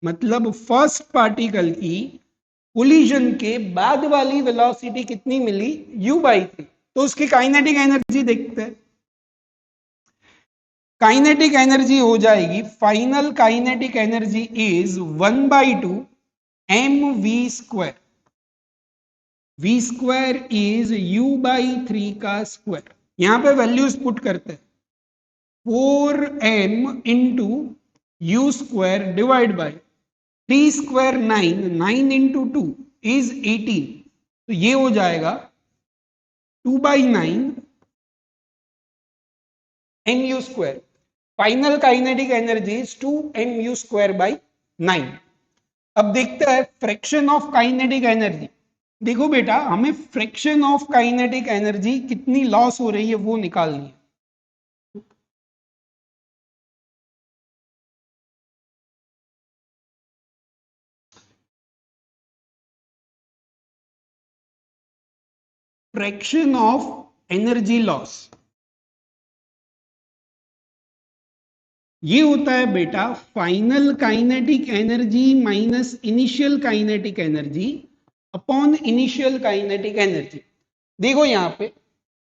मतलब फर्स्ट पार्टिकल की कोलिजन के बाद वाली वेलोसिटी कितनी मिली, u by 3। तो उसकी काइनेटिक एनर्जी देखते हैं। काइनेटिक एनर्जी हो जाएगी, final kinetic energy is 1/2 mv square. v square is u by 3 का स्क्वायर। यहां पे वैल्यूज पुट करते हैं 4m into you square divide by 3 square 9 into 2 is 18। तो ये हो जाएगा 2/9 mu square. Final kinetic energy is 2 mu square by 9। अब देखते हैं फ्रैक्शन ऑफ काइनेटिक एनर्जी। देखो बेटा, हमें फ्रैक्शन ऑफ काइनेटिक एनर्जी कितनी लॉस हो रही है वो निकालनी है। फ्रैक्शन ऑफ एनर्जी लॉस ये होता है बेटा final kinetic energy minus initial kinetic energy upon initial kinetic energy. देखो यहां पे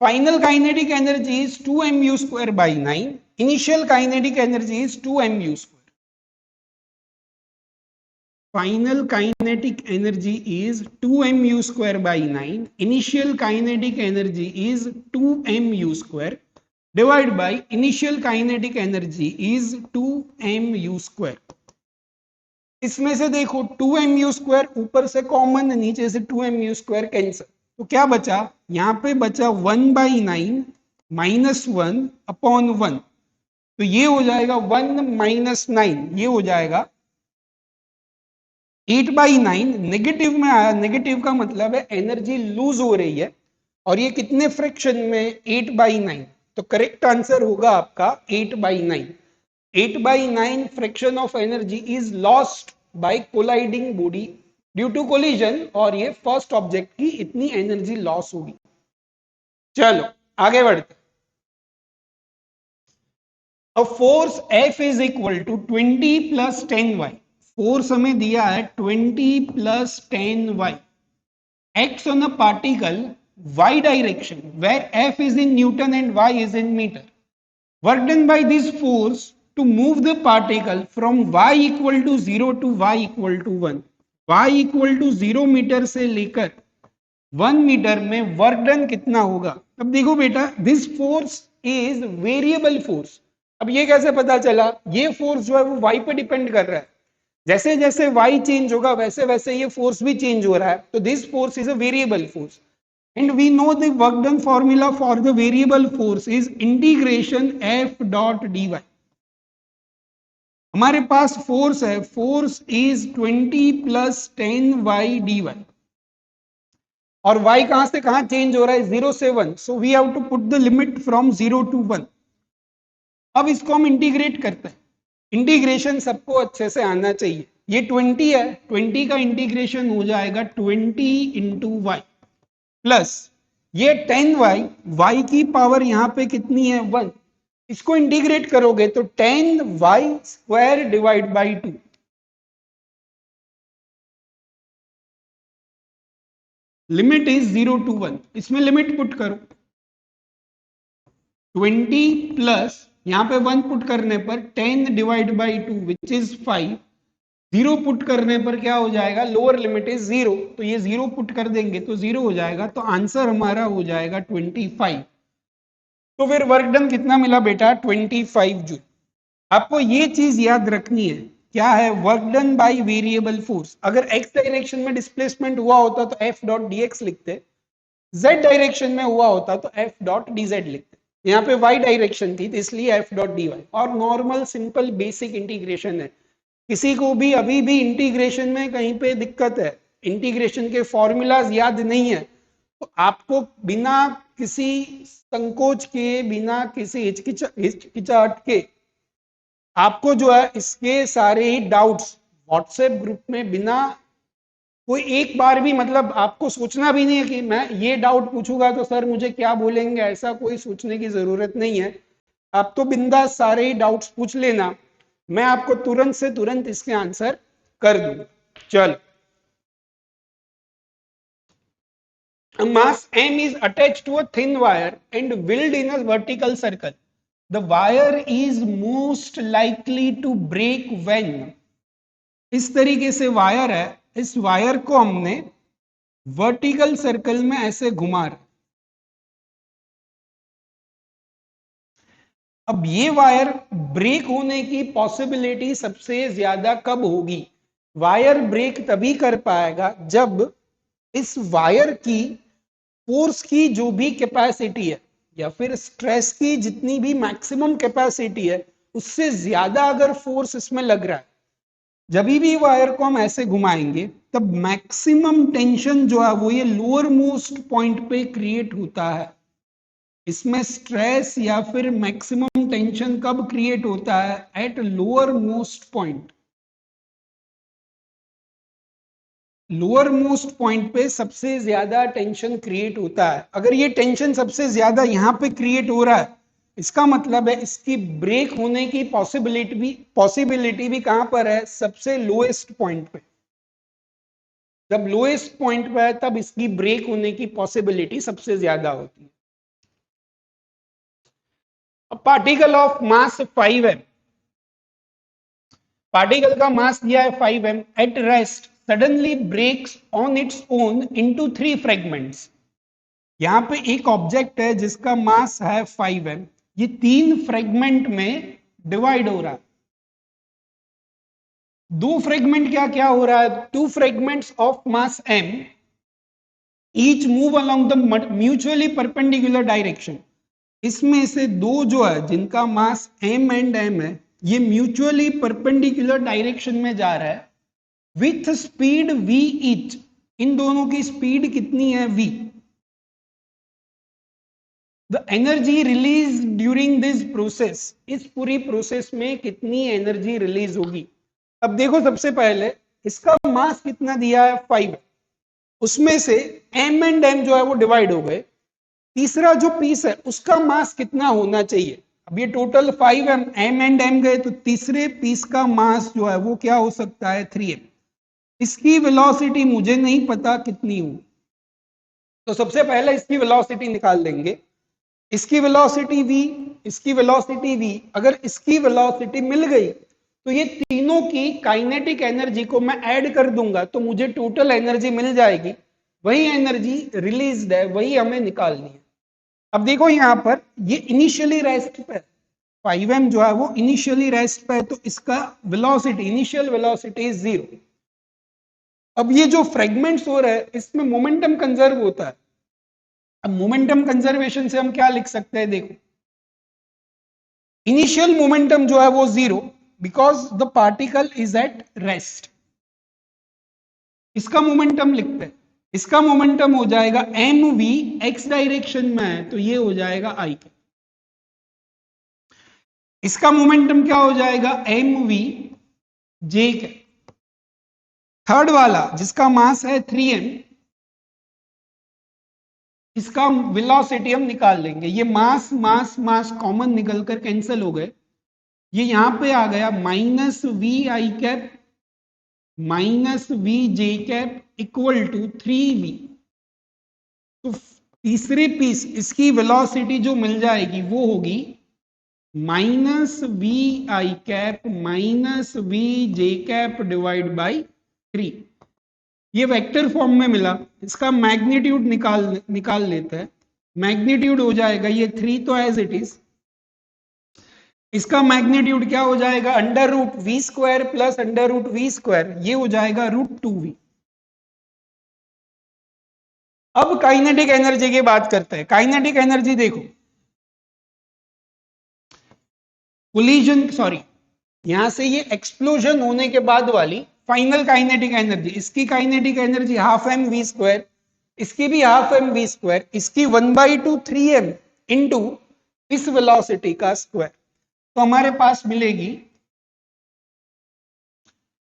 final kinetic energy is 2 mu square by 9, initial kinetic energy is 2 mu square. Final kinetic energy is 2 mu square by 9, initial kinetic energy is 2 mu square divide by initial kinetic energy is 2 mu square. इसमें से देखो 2 mu स्क्वायर ऊपर से कॉमन, नीचे से 2 mu स्क्वायर कैंसिल, तो क्या बचा, यहां पे बचा 1/9 माइनस 1 अपॉन 1। तो ये हो जाएगा 1 माइनस 9, ये हो जाएगा 8/9। नेगेटिव में आया, नेगेटिव का मतलब है एनर्जी लूज हो रही है, और ये कितने फ्रैक्शन में, 8/9। तो करेक्ट आंसर होगा आपका 8/9। 8/9 fraction of energy is lost by colliding body due to collision, और ये फर्स्ट ऑब्जेक्ट की इतनी एनर्जी लॉस होगी। चलो आगे बढ़ते। A force F is equal to 20 plus 10y। Force हमें दिया है 20 plus 10y X on a particle y direction where F is in Newton and y is in meter. Work done by this force to move the particle from y equal to 0 to y equal to 1. y equal to 0 metre से लेकर 1 मीटर में वर्क डन कितना होगा। अब देखो बेटा, this force is variable force. अब ये कैसे पता चला, ये फोर्स जो है वो y पे डिपेंड कर रहा है, जैसे जैसे y चेंज होगा वैसे वैसे ये फोर्स भी चेंज हो रहा है। तो this force is a variable force, and we know the work done formula for the variable force is integration f dot dy। हमारे पास फोर्स है, force is 20 plus 10y dy, और y कहां से कहां चेंज हो रहा है, 0 से 1, so we have to put the limit from 0 to 1। अब इसको हम इंटीग्रेट करते हैं। इंटीग्रेशन सबको अच्छे से आना चाहिए। ये 20 है, 20 का इंटीग्रेशन हो जाएगा 20 इंटू वाई प्लस ये 10y, y की पावर यहां पे कितनी है 1, इसको इंटीग्रेट करोगे तो 10y square divide by 2। Limit is 0 to 1, इसमें लिमिट पुट करो 20 प्लस यहां पे 1 पुट करने पर 10 divide by 2 which is 5। 0 put करने पर क्या हो जाएगा, लोअर लिमिट इज 0, तो ये 0 पुट कर देंगे तो 0 हो जाएगा, तो आंसर हमारा हो जाएगा 25। तो फिर वर्क डन कितना मिला बेटा, 25 जूल। आपको ये चीज याद रखनी है, क्या है, work done by variable force. अगर एक्स डायरेक्शन में डिस्प्लेसमेंट हुआ होता तो एफ डॉट डी एक्स लिखते, जेड डायरेक्शन में हुआ होता तो एफ डॉट डी जेड लिखते। यहाँ पे वाई डायरेक्शन थी तो इसलिए एफ डॉट डी वाई। और नॉर्मल सिंपल बेसिक इंटीग्रेशन है। किसी को भी अभी भी इंटीग्रेशन में कहीं पे दिक्कत है, इंटीग्रेशन के फॉर्मूलाज याद नहीं है, तो आपको बिना किसी संकोच के, बिना किसी हिचकिचाहट के, आपको जो है इसके सारे ही डाउट्स व्हाट्सएप ग्रुप में, बिना कोई एक बार भी, मतलब आपको सोचना भी नहीं है कि मैं ये डाउट पूछूंगा तो सर मुझे क्या बोलेंगे, ऐसा कोई सोचने की जरूरत नहीं है। आप तो बिंदास सारे ही डाउट्स पूछ लेना, मैं आपको तुरंत से तुरंत इसके आंसर कर दूंगा। चल, a mass m is attached to a thin wire and willed in a vertical circle. The wire is most likely to break when, इस तरीके से वायर है, इस वायर को हमने वर्टिकल सर्कल में ऐसे घुमा रहे। अब ये वायर ब्रेक होने की पॉसिबिलिटी सबसे ज्यादा कब होगी? वायर ब्रेक तभी कर पाएगा जब इस वायर की फोर्स की जो भी कैपेसिटी है, या फिर स्ट्रेस की जितनी भी मैक्सिमम कैपेसिटी है, उससे ज्यादा अगर फोर्स इसमें लग रहा है, जब भी वायर को हम ऐसे घुमाएंगे तब मैक्सिमम टेंशन जो है वो ये लोअर मोस्ट पॉइंट पे क्रिएट होता है। इसमें स्ट्रेस या फिर मैक्सिमम टेंशन कब क्रिएट होता है? At lower most point. Lower most point पे सबसे ज्यादा टेंशन क्रिएट होता है। अगर ये टेंशन सबसे ज्यादा यहाँ पे क्रिएट हो रहा है, इसका मतलब है इसकी ब्रेक होने की पॉसिबिलिटी भी कहां पर है? सबसे लोएस्ट पॉइंट पे। जब लोएस्ट पॉइंट पे है तब इसकी ब्रेक होने की पॉसिबिलिटी सबसे ज्यादा होती है। Particle of mass 5m, particle का मास दिया है 5m, eight rest suddenly breaks on its own into 3 fragments. यहां पे एक ऑब्जेक्ट है जिसका मास है 5m, ये 3 फ्रेगमेंट में डिवाइड हो रहा है। 2 फ्रेगमेंट क्या क्या हो रहा है? 2 fragments of mass m, each move along the mutually perpendicular direction. इसमें से दो जो है जिनका मास m एंड m है, ये म्यूचुअली परपेंडिकुलर डायरेक्शन में जा रहा है विथ स्पीड v ईच। इन दोनों की स्पीड कितनी है? v। The energy release during this process, इस पूरी प्रोसेस में कितनी एनर्जी रिलीज होगी? अब देखो, सबसे पहले इसका मास कितना दिया है? 5। उसमें से m एंड m जो है वो डिवाइड हो गए। तीसरा जो पीस है उसका मास कितना होना चाहिए? अब ये total 5m, m and m गए, तो तीसरे पीस का मास जो है वो क्या हो सकता है? 3m। इसकी वेलोसिटी मुझे नहीं पता कितनी हो, तो सबसे पहले इसकी वेलोसिटी निकाल लेंगे। इसकी वेलोसिटी v, इसकी वेलोसिटी v। अगर इसकी वेलोसिटी मिल गई तो ये तीनों की काइनेटिक एनर्जी को मैं ऐड कर दूंगा तो मुझे टोटल एनर्जी मिल जाएगी। वही एनर्जी रिलीज्ड है, वही हमें निकालनी है। अब देखो यहां पर ये इनिशियली रेस्ट पे, 5m जो है वो इनिशियली रेस्ट पे है, तो इसका वेलोसिटी, इनिशियल वेलोसिटी 0। अब ये जो फ्रेगमेंट्स हो रहे हैं इसमें मोमेंटम कंजर्व होता है। अब मोमेंटम कंजर्वेशन से हम क्या लिख सकते हैं? देखो, इनिशियल मोमेंटम जो है वो 0 because the particle is at rest. इसका मोमेंटम लिखते हैं, इसका मोमेंटम हो जाएगा mv, x डायरेक्शन में है तो ये हो जाएगा i। इसका मोमेंटम क्या हो जाएगा? mv j। थर्ड वाला जिसका मास है 3m, इसका वेलोसिटी हम निकाल लेंगे। ये मास मास मास कॉमन निकलकर कैंसिल हो गए, ये यहां पे आ गया minus V I cap minus we J cap equal to 3v। तो तीसरे पीस इसकी वेलोसिटी जो मिल जाएगी वो होगी minus V I cap minus we J cap divide by 3। ये वेक्टर फॉर्म में मिला, इसका मैग्नीट्यूड निकाल लेते हैं। मैग्नीट्यूड हो जाएगा ये 3 तो एज इट इज, इसका मैग्नीट्यूड क्या हो जाएगा, under root V square plus under root V square, ये हो जाएगा √2v। अब काइनेटिक एनर्जी की बात करते हैं। काइनेटिक एनर्जी देखो, कोलिजन सॉरी, यहां से ये एक्सप्लोजन होने के बाद वाली फाइनल काइनेटिक एनर्जी, इसकी kinetic energy half M V square, इसकी भी हाफ एम वी स्क्वायर, इसकी 1/2 3m इंटू इस वेलोसिटी का स्क्वायर, तो हमारे पास मिलेगी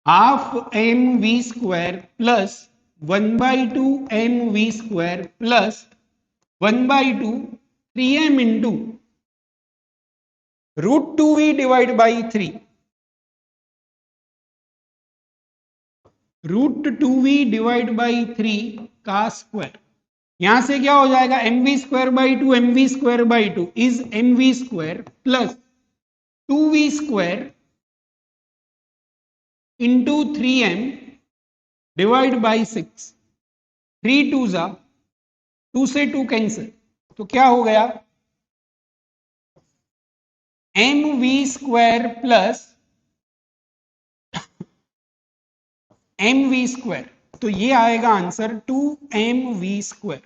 half M V square plus 1/2 M V square plus 1/2 3m into √2v divide by 3, √2v divide by 3 का स्क्वायर। यहां से क्या हो जाएगा, mv² M V square by two is mv square plus 2v square into 3m divide by 6, 3 2 जा 2 से 2 कैंसिल, तो क्या हो गया mv square plus mv square, तो ये आएगा आंसर 2mv स्क्वायर।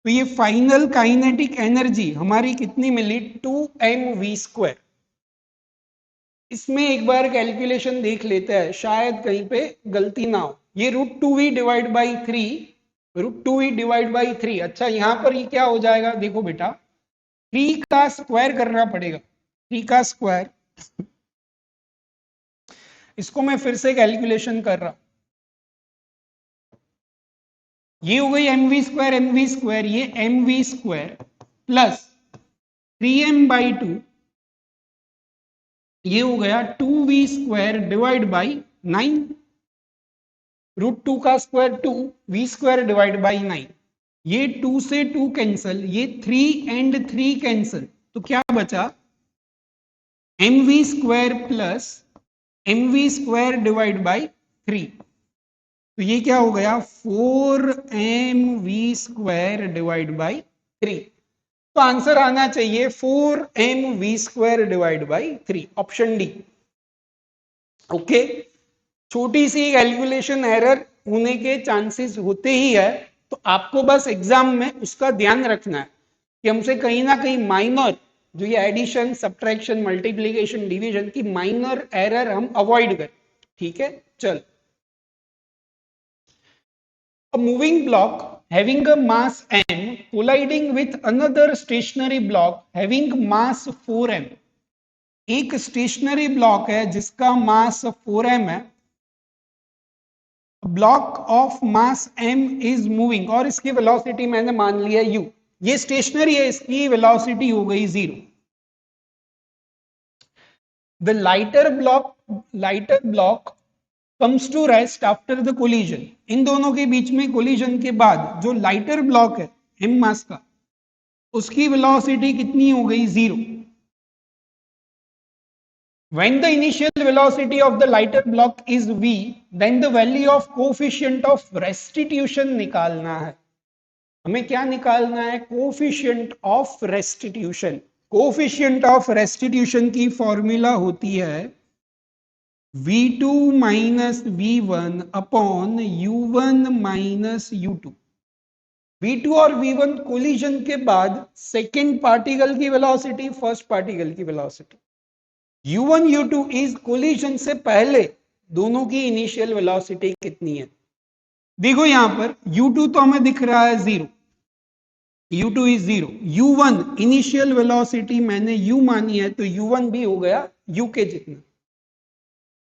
तो ये फाइनल काइनेटिक एनर्जी हमारी कितनी मिली, 2mv स्क्वायर। इसमें एक बार कैलकुलेशन देख लेते हैं, शायद कहीं पे गलती ना हो। ये √2v divide by 3, √2v divide by 3, अच्छा यहां पर ये क्या हो जाएगा, देखो बेटा 3 का स्क्वायर करना पड़ेगा, 3 का स्क्वायर, इसको मैं फिर से कैलकुलेशन कर रहा हूं। ये हो गई mv स्क्वायर, ये mv स्क्वायर प्लस 3m/2, ये हो गया 2v स्क्वायर डिवाइड बाई 9, √2 का square 2, v square divide by 9, ये 2 से 2 कैंसल, ये 3 एंड 3 कैंसल, तो क्या बचा mv square plus mv square divide by 3, तो ये क्या हो गया 4mv स्क्वायर डिवाइड बाई 3। तो आंसर आना चाहिए 4mv square divide by 3, option D. Okay, छोटी सी कैलकुलेशन एरर होने के चांसेस होते ही है, तो आपको बस एग्जाम में उसका ध्यान रखना है कि हमसे कहीं ना कहीं माइनर, जो ये एडिशन सब्ट्रैक्शन मल्टीप्लिकेशन डिवीजन की माइनर एरर हम अवॉइड करें। ठीक है, चल। A moving block having a mass m colliding with another stationary block having mass 4m, एक स्टेशनरी ब्लॉक है जिसका मास 4m है, block of mass m is moving, और इसकी वेलोसिटी मैंने मान लिया u, ये स्टेशनरी है, इसकी वेलोसिटी हो गई 0। The lighter block comes to rest after the collision, इन दोनों के बीच में कोलिजन के बाद जो लाइटर ब्लॉक है m मास का, उसकी वेलोसिटी कितनी हो गई 0। When the initial velocity of the lighter block is v, then the value of coefficient of restitution निकालना है। हमें क्या निकालना है, coefficient of restitution. Coefficient of restitution की फॉर्मूला होती है v2 minus v1 upon u1 minus u2। v2 और v1 कोलिजन के बाद सेकेंड पार्टिकल की वेलोसिटी, फर्स्ट पार्टिकल की velocity, u1 u2 is collision से पहले दोनों की इनिशियल वेलोसिटी कितनी है। देखो यहां पर u2 तो हमें दिख रहा है 0, u2 is 0, u1 initial velocity मैंने u मानी है, तो u1 भी हो गया u के जितना।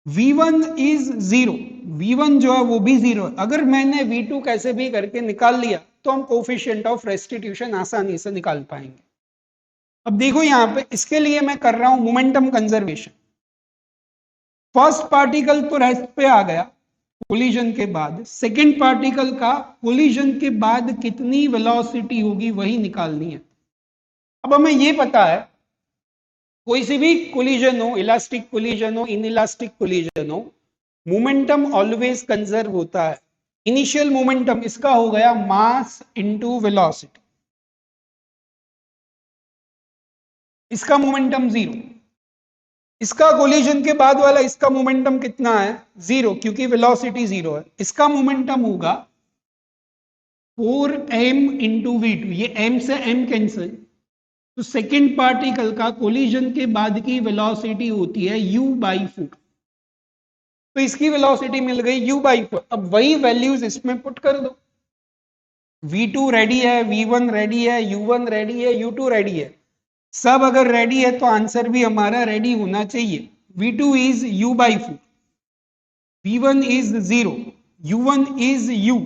v1 इज 0, v1 जो है वो भी 0 है। अगर मैंने v2 कैसे भी करके निकाल लिया तो हम कोफिशिएंट ऑफ रेस्टिट्यूशन आसानी से निकाल पाएंगे। अब देखो यहां पे, इसके लिए मैं कर रहा हूं मोमेंटम कंजर्वेशन। फर्स्ट पार्टिकल तो रेस्ट पे आ गया कोलिजन के बाद, सेकेंड पार्टिकल का कोलिजन के बाद कितनी वेलोसिटी होगी वही निकालनी है। अब हमें ये पता है कोई सी भी कोलिजन हो, इलास्टिक कोलिजन हो, इनइलास्टिक कोलिजन हो, मोमेंटम ऑलवेज कंजर्व होता है। इनिशियल मोमेंटम इसका हो गया मास इनटू वेलोसिटी, इसका मोमेंटम 0। इसका कोलिजन के बाद वाला इसका मोमेंटम कितना है, 0, क्योंकि वेलोसिटी 0 है। इसका मोमेंटम होगा 4m इंटू v2, ये m से m कैंसिल, तो सेकेंड पार्टिकल का कोलिजन के बाद की वेलोसिटी होती है u/4, तो इसकी वेलोसिटी मिल गई u/4। अब वही वैल्यूज इसमें पुट कर दो, v2 रेडी है, v1 रेडी है, u1 रेडी है, u2 रेडी है, सब अगर रेडी है तो आंसर भी हमारा रेडी होना चाहिए। v2 is u/4, v1 is 0, u1 is u,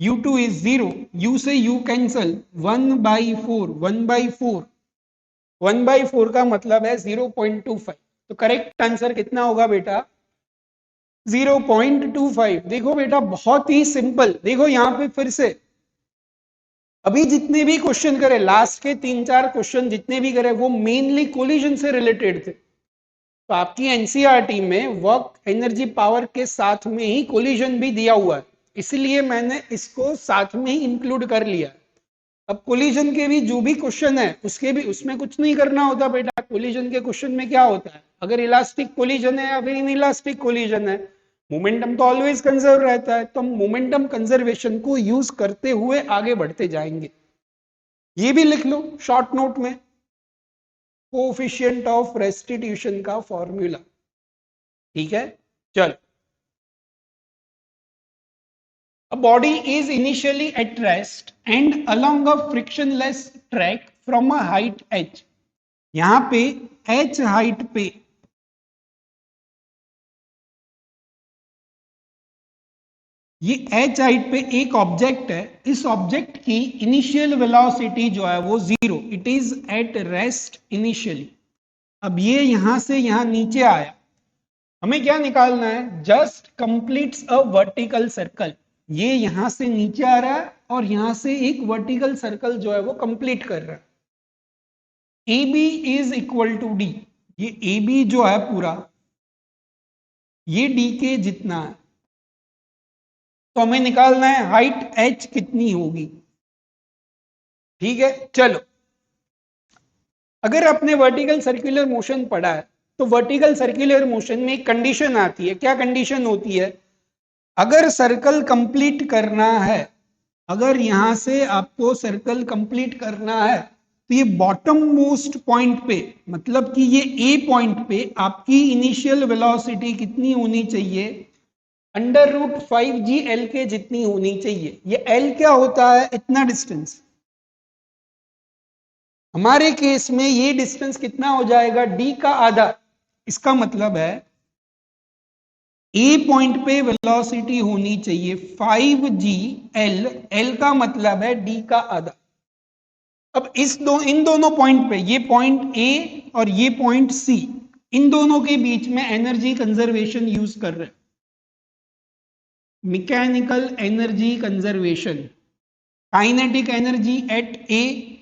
u2 is 0, u से u कैंसल, 1/4, 1/4, 1/4 का मतलब है 0.25, तो करेक्ट आंसर कितना होगा बेटा, 0.25। देखो बेटा बहुत ही सिंपल, देखो यहां पे फिर से अभी जितने भी क्वेश्चन करे, लास्ट के 3-4 क्वेश्चन जितने भी करे वो मेनली कोलिजन से रिलेटेड थे, तो आपकी एनसीईआरटी में वर्क एनर्जी पावर के साथ में ही कोलिजन भी दिया हुआ है, इसलिए मैंने इसको साथ में ही इंक्लूड कर लिया। अब कोलिजन के भी जो भी क्वेश्चन है उसके भी उसमें कुछ नहीं करना होता बेटा। कोलिजन के क्वेश्चन में क्या होता है, अगर इलास्टिक कोलिजन है या फिर इनइलास्टिक कोलिजन है, मोमेंटम तो ऑलवेज कंजर्व रहता है, तो हम मोमेंटम कंजर्वेशन को यूज करते हुए आगे बढ़ते जाएंगे। ये भी लिख लो शॉर्ट नोट में, कोएफिशिएंट ऑफ रेस्टिट्यूशन का फॉर्मूला, ठीक है। चल, a body is initially at rest and along a frictionless track from a height h, यहां पे h हाइट पे ये h हाइट पे एक ऑब्जेक्ट है, इस ऑब्जेक्ट की इनिशियल वेलोसिटी जो है वो 0, it is at rest initially. अब ये यहां से यहां नीचे आया, हमें क्या निकालना है, just completes a vertical circle. ये यहां से नीचे आ रहा है और यहां से एक वर्टिकल सर्कल जो है वो कंप्लीट कर रहा है। AB is equal to D, ये AB जो है पूरा ये D के जितना है, तो हमें निकालना है हाइट h कितनी होगी, ठीक है। चलो, अगर आपने वर्टिकल सर्कुलर मोशन पढ़ा है तो वर्टिकल सर्कुलर मोशन में एक कंडीशन आती है, क्या कंडीशन होती है, अगर सर्कल कंप्लीट करना है, अगर यहां से आपको सर्कल कंप्लीट करना है तो ये बॉटम मोस्ट पॉइंट पे, मतलब कि ये ए पॉइंट पे आपकी इनिशियल वेलोसिटी कितनी होनी चाहिए, √5g के जितनी होनी चाहिए। ये l क्या होता है, इतना डिस्टेंस, हमारे केस में ये डिस्टेंस कितना हो जाएगा, d का आधा। इसका मतलब है ए पॉइंट पे वेलोसिटी होनी चाहिए 5g l का मतलब है d का आधा। अब इन दोनों पॉइंट पे, ये पॉइंट ए और ये पॉइंट सी, इन दोनों के बीच में एनर्जी कंजर्वेशन यूज कर रहे हैं, mechanical energy conservation, kinetic energy at A,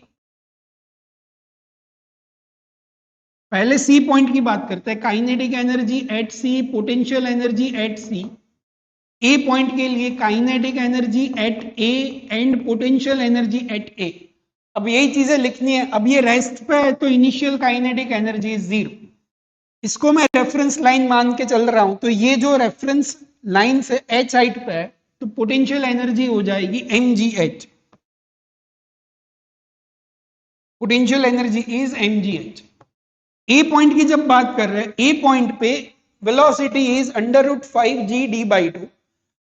पहले सी पॉइंट की बात करते हैं, kinetic energy at C, potential energy at C. A point के लिए kinetic energy at A and potential energy at A. अब यही चीजें लिखनी है। अब ये रेस्ट पे है तो इनिशियल काइनेटिक एनर्जी इज 0, इसको मैं रेफरेंस लाइन मान के चल रहा हूं, तो ये जो रेफरेंस लाइन से h हाइट पे है तो पोटेंशियल एनर्जी हो जाएगी mgh, potential energy is mgh। A point की जब बात कर रहे हैं, ए पॉइंट पे वेलोसिटी इज √5g/2,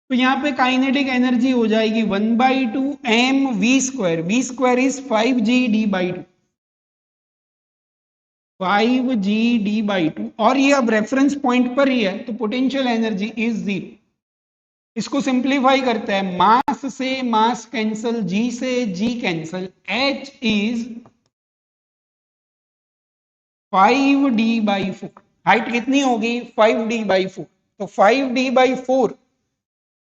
तो यहां पे काइनेटिक एनर्जी हो जाएगी 1/2 mv², v² is 5g/2, 5g/2, और ये अब रेफरेंस पॉइंट पर ही है तो पोटेंशियल एनर्जी इज 0। इसको सिंप्लीफाई करते हैं, मास से मास कैंसल, g से g cancel, h is 5d/4, height कितनी होगी 5d/4, तो 5d/4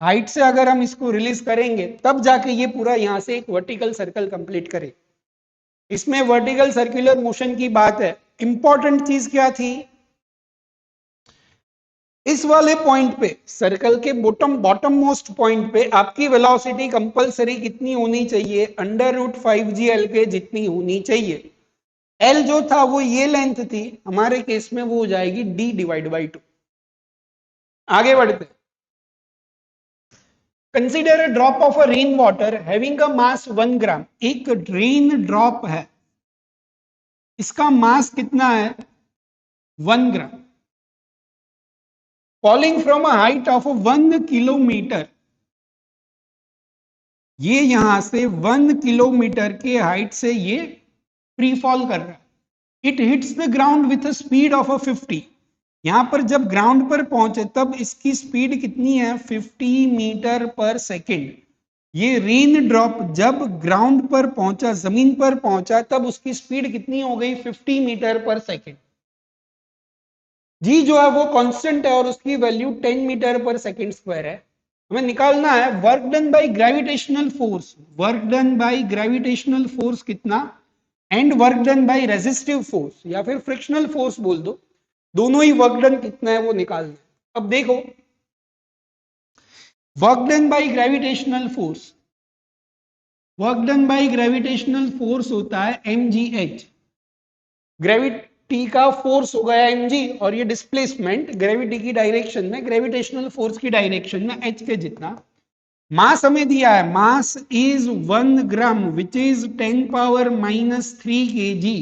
हाइट से अगर हम इसको रिलीज करेंगे तब जाके ये पूरा यहां से एक वर्टिकल सर्कल कंप्लीट करे। इसमें वर्टिकल सर्कुलर मोशन की बात है। इंपॉर्टेंट चीज क्या थी, इस वाले पॉइंट पे, सर्कल के बॉटम मोस्ट पॉइंट पे आपकी वेलोसिटी कंपलसरी कितनी होनी चाहिए, √5g के जितनी होनी चाहिए। एल जो था वो ये लेंथ थी, हमारे केस में वो हो जाएगी डी डिवाइड बाई 2। आगे बढ़ते, consider a drop of a rain water having a mass 1 gram. एक रेन ड्रॉप है, इसका मास कितना है 1 gram, falling from a height of 1 kilometre. ये यहां से 1 किलोमीटर के हाइट से ये फ्री फॉल कर रहा है। It hits the ground with speed of 50। यहां पर जब ग्राउंड पर पहुंचे तब इसकी स्पीड कितनी है 50 मीटर पर सेकेंड। ये रेन ड्रॉप जब ग्राउंड पर पहुंचा, जमीन पर पहुंचा, तब उसकी स्पीड कितनी हो गई 50 मीटर पर सेकेंड। जी जो है वो कांस्टेंट है और उसकी value 10 metre per second square है। हमें निकालना है work done by gravitational force. Work done by gravitational force कितना, and work done by resistive force या फिर फ्रिक्शनल फोर्स बोल दो, दोनों ही वर्क डन कितना है वो निकालना है। अब देखो, work done by gravitational force, work done by gravitational force होता है mgh। ग्रेविटी का फोर्स हो गया mg और ये डिस्प्लेसमेंट ग्रेविटी की डायरेक्शन में, ग्रेविटेशनल फोर्स की डायरेक्शन में h के जितना। मास हमें दिया है, mass is 1 gram which is 10 power -3 kg।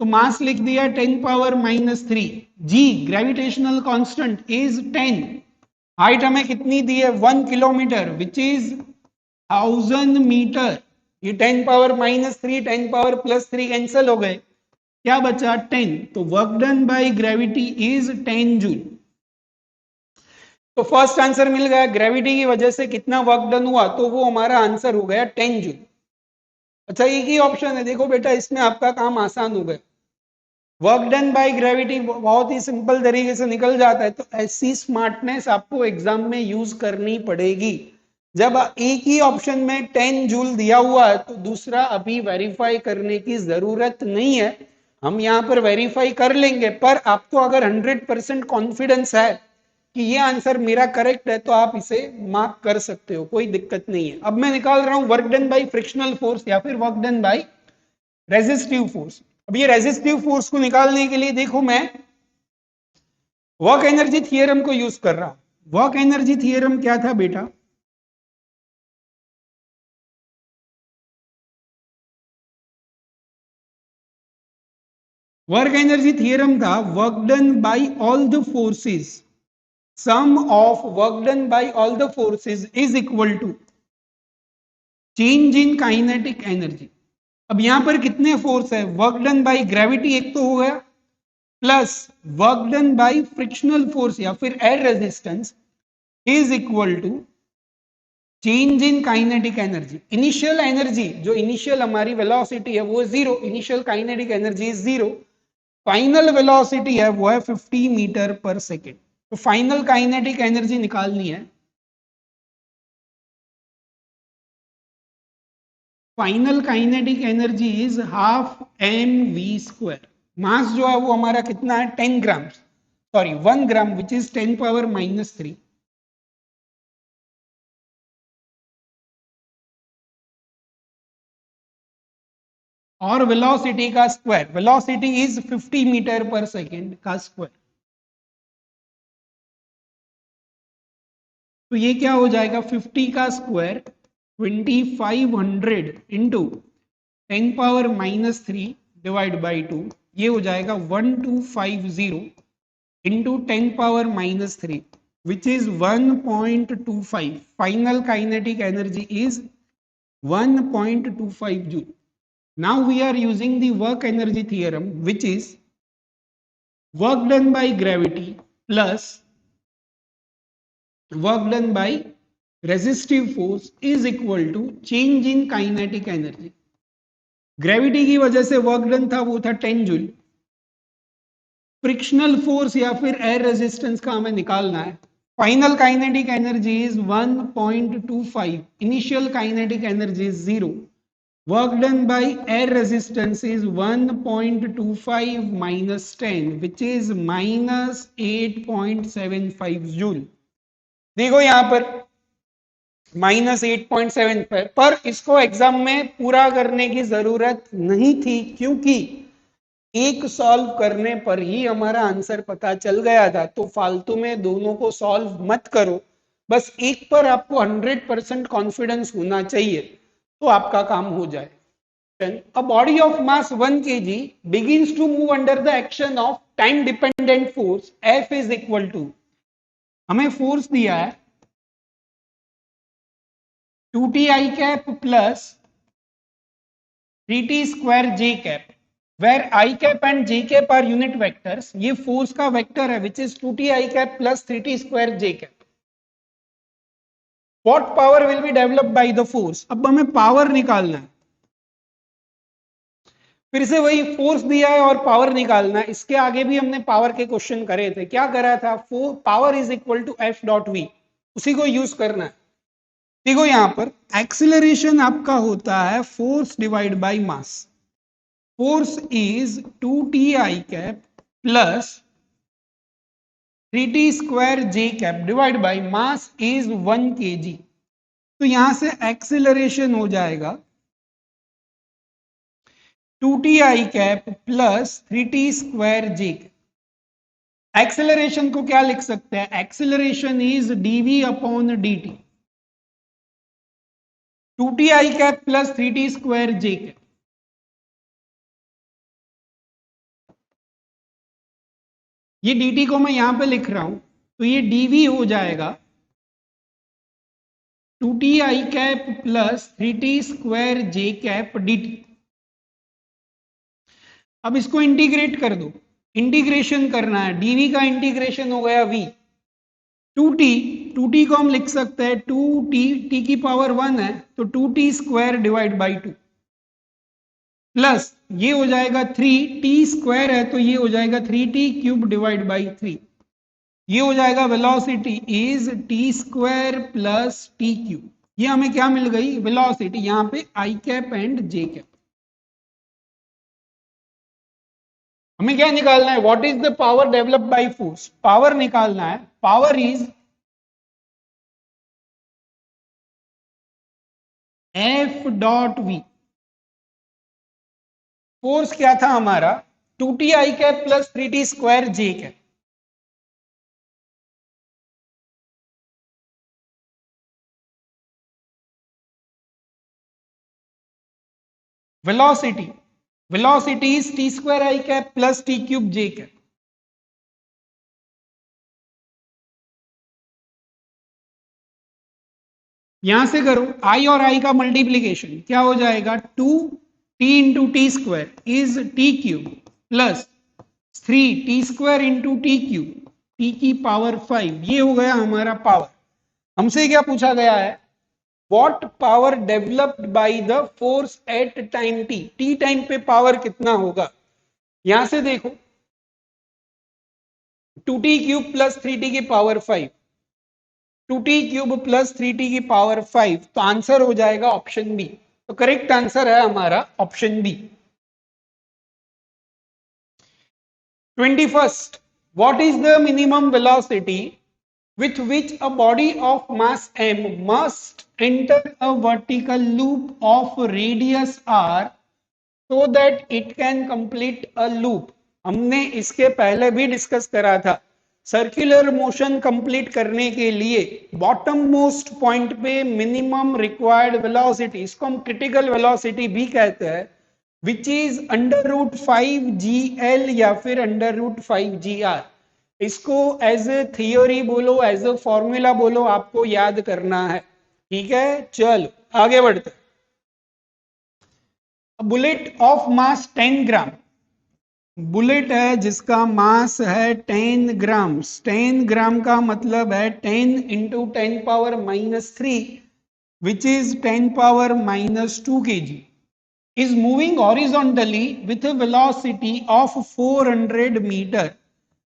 तो मास लिख दिया 10 power -3। G gravitational constant is 10। Height हमें कितनी दी है 1 किलोमीटर विच इज 1000 मीटर। ये 10 पावर -3 10 पावर +3 कैंसिल हो गए, क्या बचा 10। तो work done by gravity is 10 joule. तो फर्स्ट आंसर मिल गया, ग्रेविटी की वजह से कितना वर्क डन हुआ, तो वो हमारा आंसर हो गया 10 जूल। अच्छा एक ही ऑप्शन है, देखो बेटा इसमें आपका काम आसान हो गया। वर्क डन बाय ग्रेविटी बहुत ही सिंपल तरीके से निकल जाता है। तो ऐसी स्मार्टनेस आपको एग्जाम में यूज करनी पड़ेगी। जब एक ही ऑप्शन में 10 जूल दिया हुआ है तो दूसरा अभी वेरीफाई करने की जरूरत नहीं है, हम यहाँ पर वेरीफाई कर लेंगे। पर आपको अगर 100% कॉन्फिडेंस है कि ये आंसर मेरा करेक्ट है तो आप इसे मार्क कर सकते हो, कोई दिक्कत नहीं है। अब मैं निकाल रहा हूं work done by frictional force या फिर work done by resistive force. अब ये रेजिस्टिव फोर्स को निकालने के लिए देखो मैं वर्क एनर्जी थियरम को यूज कर रहा हूं। वर्क एनर्जी थियरम क्या था बेटा, वर्क एनर्जी थियरम था work done by all the forces, sum of work done by all the forces is equal to change in kinetic energy. अब यहां पर कितने फोर्स है, वर्क डन बाय ग्रेविटी एक तो हो गया, plus work done by frictional force या फिर air resistance is equal to change in kinetic energy. Initial energy जो इनिशियल हमारी वेलोसिटी है वो zero, initial kinetic energy is zero, final velocity है वो है 50 मीटर पर सेकेंड। तो फाइनल काइनेटिक एनर्जी निकालनी है, final kinetic energy is half mv²। Mass जो है वो हमारा कितना है 10 gram, sorry 1 gram which is 10 power -3, और वेलोसिटी का square, velocity is 50 metre per second का स्क्वायर। तो ये क्या हो जाएगा 50 का square 2500 into 10 power -3 divide by 2, ये हो जाएगा 1250 into 10 power -3 which is 1.25। Final kinetic energy is 1.25 joule. Now we are using the work energy theorem which is work done by gravity plus work done by resistive force is equal to change in kinetic energy। Gravity की वजह से वर्क डन था वो था 10 जूल, फ्रिक्शनल फोर्स या फिर एयर रेजिस्टेंस का हमें निकालना है। Final kinetic energy is 1.25, initial kinetic energy is 0, work done by air resistance is 1.25 minus 10 which is minus 8.75 joule. देखो यहां पर -8.75, पर इसको एग्जाम में पूरा करने की जरूरत नहीं थी क्योंकि एक सॉल्व करने पर ही हमारा आंसर पता चल गया था, तो फालतू में दोनों को सॉल्व मत करो, बस एक पर आपको 100% कॉन्फिडेंस होना चाहिए, तो आपका काम हो जाए। A body of mass 1 kg begins to move under the action of time dependent force F is equal to, हमें फोर्स दिया है 2t I cap plus 3t square j cap, where I cap and j cap are unit vectors. ये फोर्स का वेक्टर है which is 2t I cap plus 3t square j cap. What power will be developed by the force? अब हमें पावर निकालना है, फिर से वही फोर्स दिया है और पावर निकालना है। इसके आगे भी हमने पावर के क्वेश्चन करे थे, क्या करा था, power is equal to F dot v, उसी को यूज करना है। देखो यहां पर एक्सीलरेशन आपका होता है force divide by mass, force is 2ti cap plus 3t square j cap divide by mass is 1 kg। तो यहां से एक्सीलरेशन हो जाएगा 2ti cap plus 3t square j। Acceleration को क्या लिख सकते हैं, acceleration is dv upon dt, 2ti cap plus 3t square j cap. ये dt को मैं यहां पे लिख रहा हूं, तो ये dv हो जाएगा 2ti cap plus 3t square j cap dt। अब इसको इंटीग्रेट कर दो, इंटीग्रेशन करना है, dv का इंटीग्रेशन हो गया v, 2t को हम लिख सकते हैं 2t, t की पावर 1 है तो 2t square divide by 2 plus ये हो जाएगा 3t स्क्वायर है तो ये हो जाएगा 3t क्यूब डिवाइड बाई 3, ये हो जाएगा velocity is t square plus t cube. ये हमें क्या मिल गई, वेलोसिटी, यहां पे i cap and j cap. हमें क्या निकालना है, what is the power developed by force, power निकालना है, power is F dot v. Force क्या था हमारा 2ti cap plus 3t square j cap, velocity, velocity is t square i cap plus t cube j cap. यहां से करो i और i का मल्टीप्लीकेशन, क्या हो जाएगा 2t into T square is t cube plus 3t square into T cube, t की पावर 5, ये हो गया हमारा पावर। हमसे क्या पूछा गया है, what power developed by the force at time t, t time पे पावर कितना होगा। यहां से देखो 2t क्यूब प्लस 3t की power 5, 2t cube plus 3t की पावर 5, तो आंसर हो जाएगा ऑप्शन बी। तो करेक्ट आंसर है हमारा option B. 21st, what is the minimum velocity with which a body of mass m must enter a vertical loop of radius r so that it can complete a loop। हमने इसके पहले भी डिस्कस करा था, सर्कुलर मोशन कंप्लीट करने के लिए बॉटम मोस्ट पॉइंट पे मिनिमम रिक्वायर्ड वेलोसिटी, इसको हम क्रिटिकल वेलोसिटी भी कहते हैं, which is under root 5gl या फिर अंडर रूट 5gr। इसको एज ए थियोरी बोलो, एज ए फॉर्मूला बोलो, आपको याद करना है, ठीक है। चलो आगे बढ़ते। Bullet of mass 10 gram, bullet है जिसका मास है 10 ग्राम, 10 ग्राम का मतलब है 10 into 10 power minus 3 which is 10 power minus 2 kg, is moving horizontally with a velocity of 400 meter.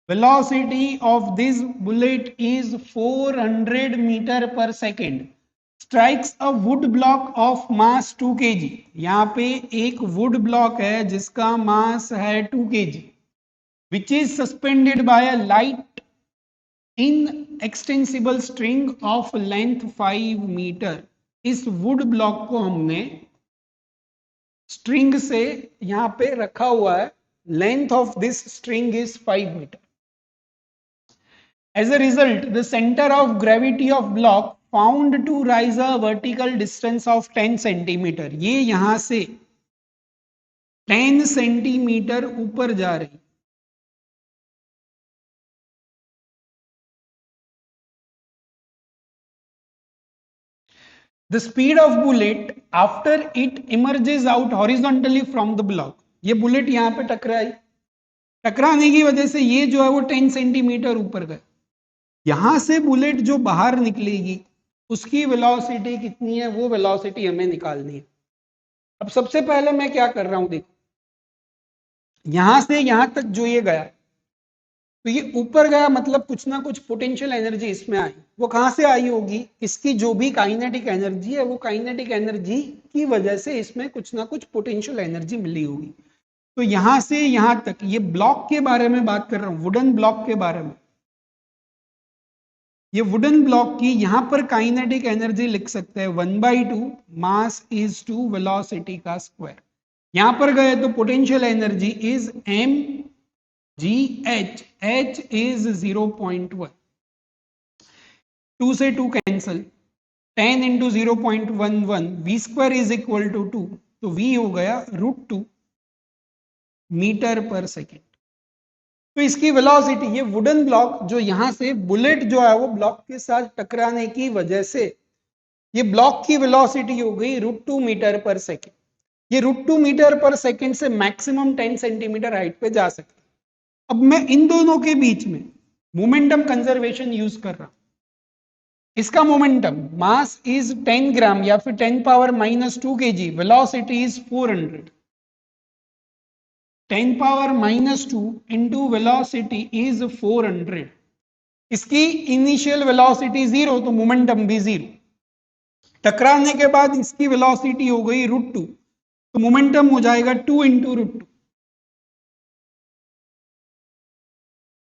Velocity of this bullet is 400 meter per second. Strikes a wood block of mass 2 kg. यहाँ पे एक wood block है जिसका मास है 2 kg, which is suspended by a light inextensible string of length 5 meter. इस wood block को हमने स्ट्रिंग से यहां पे रखा हुआ है Length of this string is 5 meter. As a result, the center of gravity of block found to rise a vertical distance of 10 centimeter. ये यहां से 10 सेंटीमीटर ऊपर जा रही. The speed of bullet after it emerges out horizontally from the block. ये बुलेट यहां पे टकराई, टकराने की वजह से ये जो है वो 10 सेंटीमीटर ऊपर गए. यहां से बुलेट जो बाहर निकलेगी उसकी वेलोसिटी कितनी है, वो वेलोसिटी हमें निकालनी है. अब सबसे पहले मैं क्या कर रहा हूं, देखो यहां से यहां तक जो ये गया, तो ये ऊपर गया, मतलब कुछ ना कुछ पोटेंशियल एनर्जी इसमें आई. वो कहां से आई होगी, इसकी जो भी काइनेटिक एनर्जी है वो काइनेटिक एनर्जी की वजह से इसमें कुछ ना कुछ पोटेंशियल एनर्जी मिली होगी. तो यहां से यहां तक, ये ब्लॉक के बारे में बात कर रहा हूं, वुडन ब्लॉक के बारे में. ये वुडन ब्लॉक की यहां पर काइनेटिक एनर्जी लिख सकते हैं 1/2 मास इज टू वेलोसिटी का स्क्वायर. यहां पर गए तो potential energy is m g h, h is 0.1. 2 से 2 cancel, 10 into 0.11, v square is equal to 2, तो v हो गया √2 मीटर पर सेकेंड. तो इसकी वेलोसिटी, ये वुडन ब्लॉक जो यहां से बुलेट जो है वो ब्लॉक के साथ टकराने की वजह से ये ब्लॉक की वेलोसिटी हो गई √2 मीटर पर सेकेंड. ये √2 मीटर पर सेकेंड से मैक्सिमम 10 सेंटीमीटर हाइट पे जा सकती. अब मैं इन दोनों के बीच में मोमेंटम कंजर्वेशन यूज कर रहा हूं. इसका मोमेंटम, मास इज 10 ग्राम या फिर 10 power -2 kg, velocity is 400. 10 power -2 into velocity is 400. इसकी इनिशियल वेलोसिटी 0, तो मोमेंटम भी 0. टकराने के बाद इसकी वेलोसिटी हो गई √2, तो मोमेंटम हो जाएगा 2 इंटू √2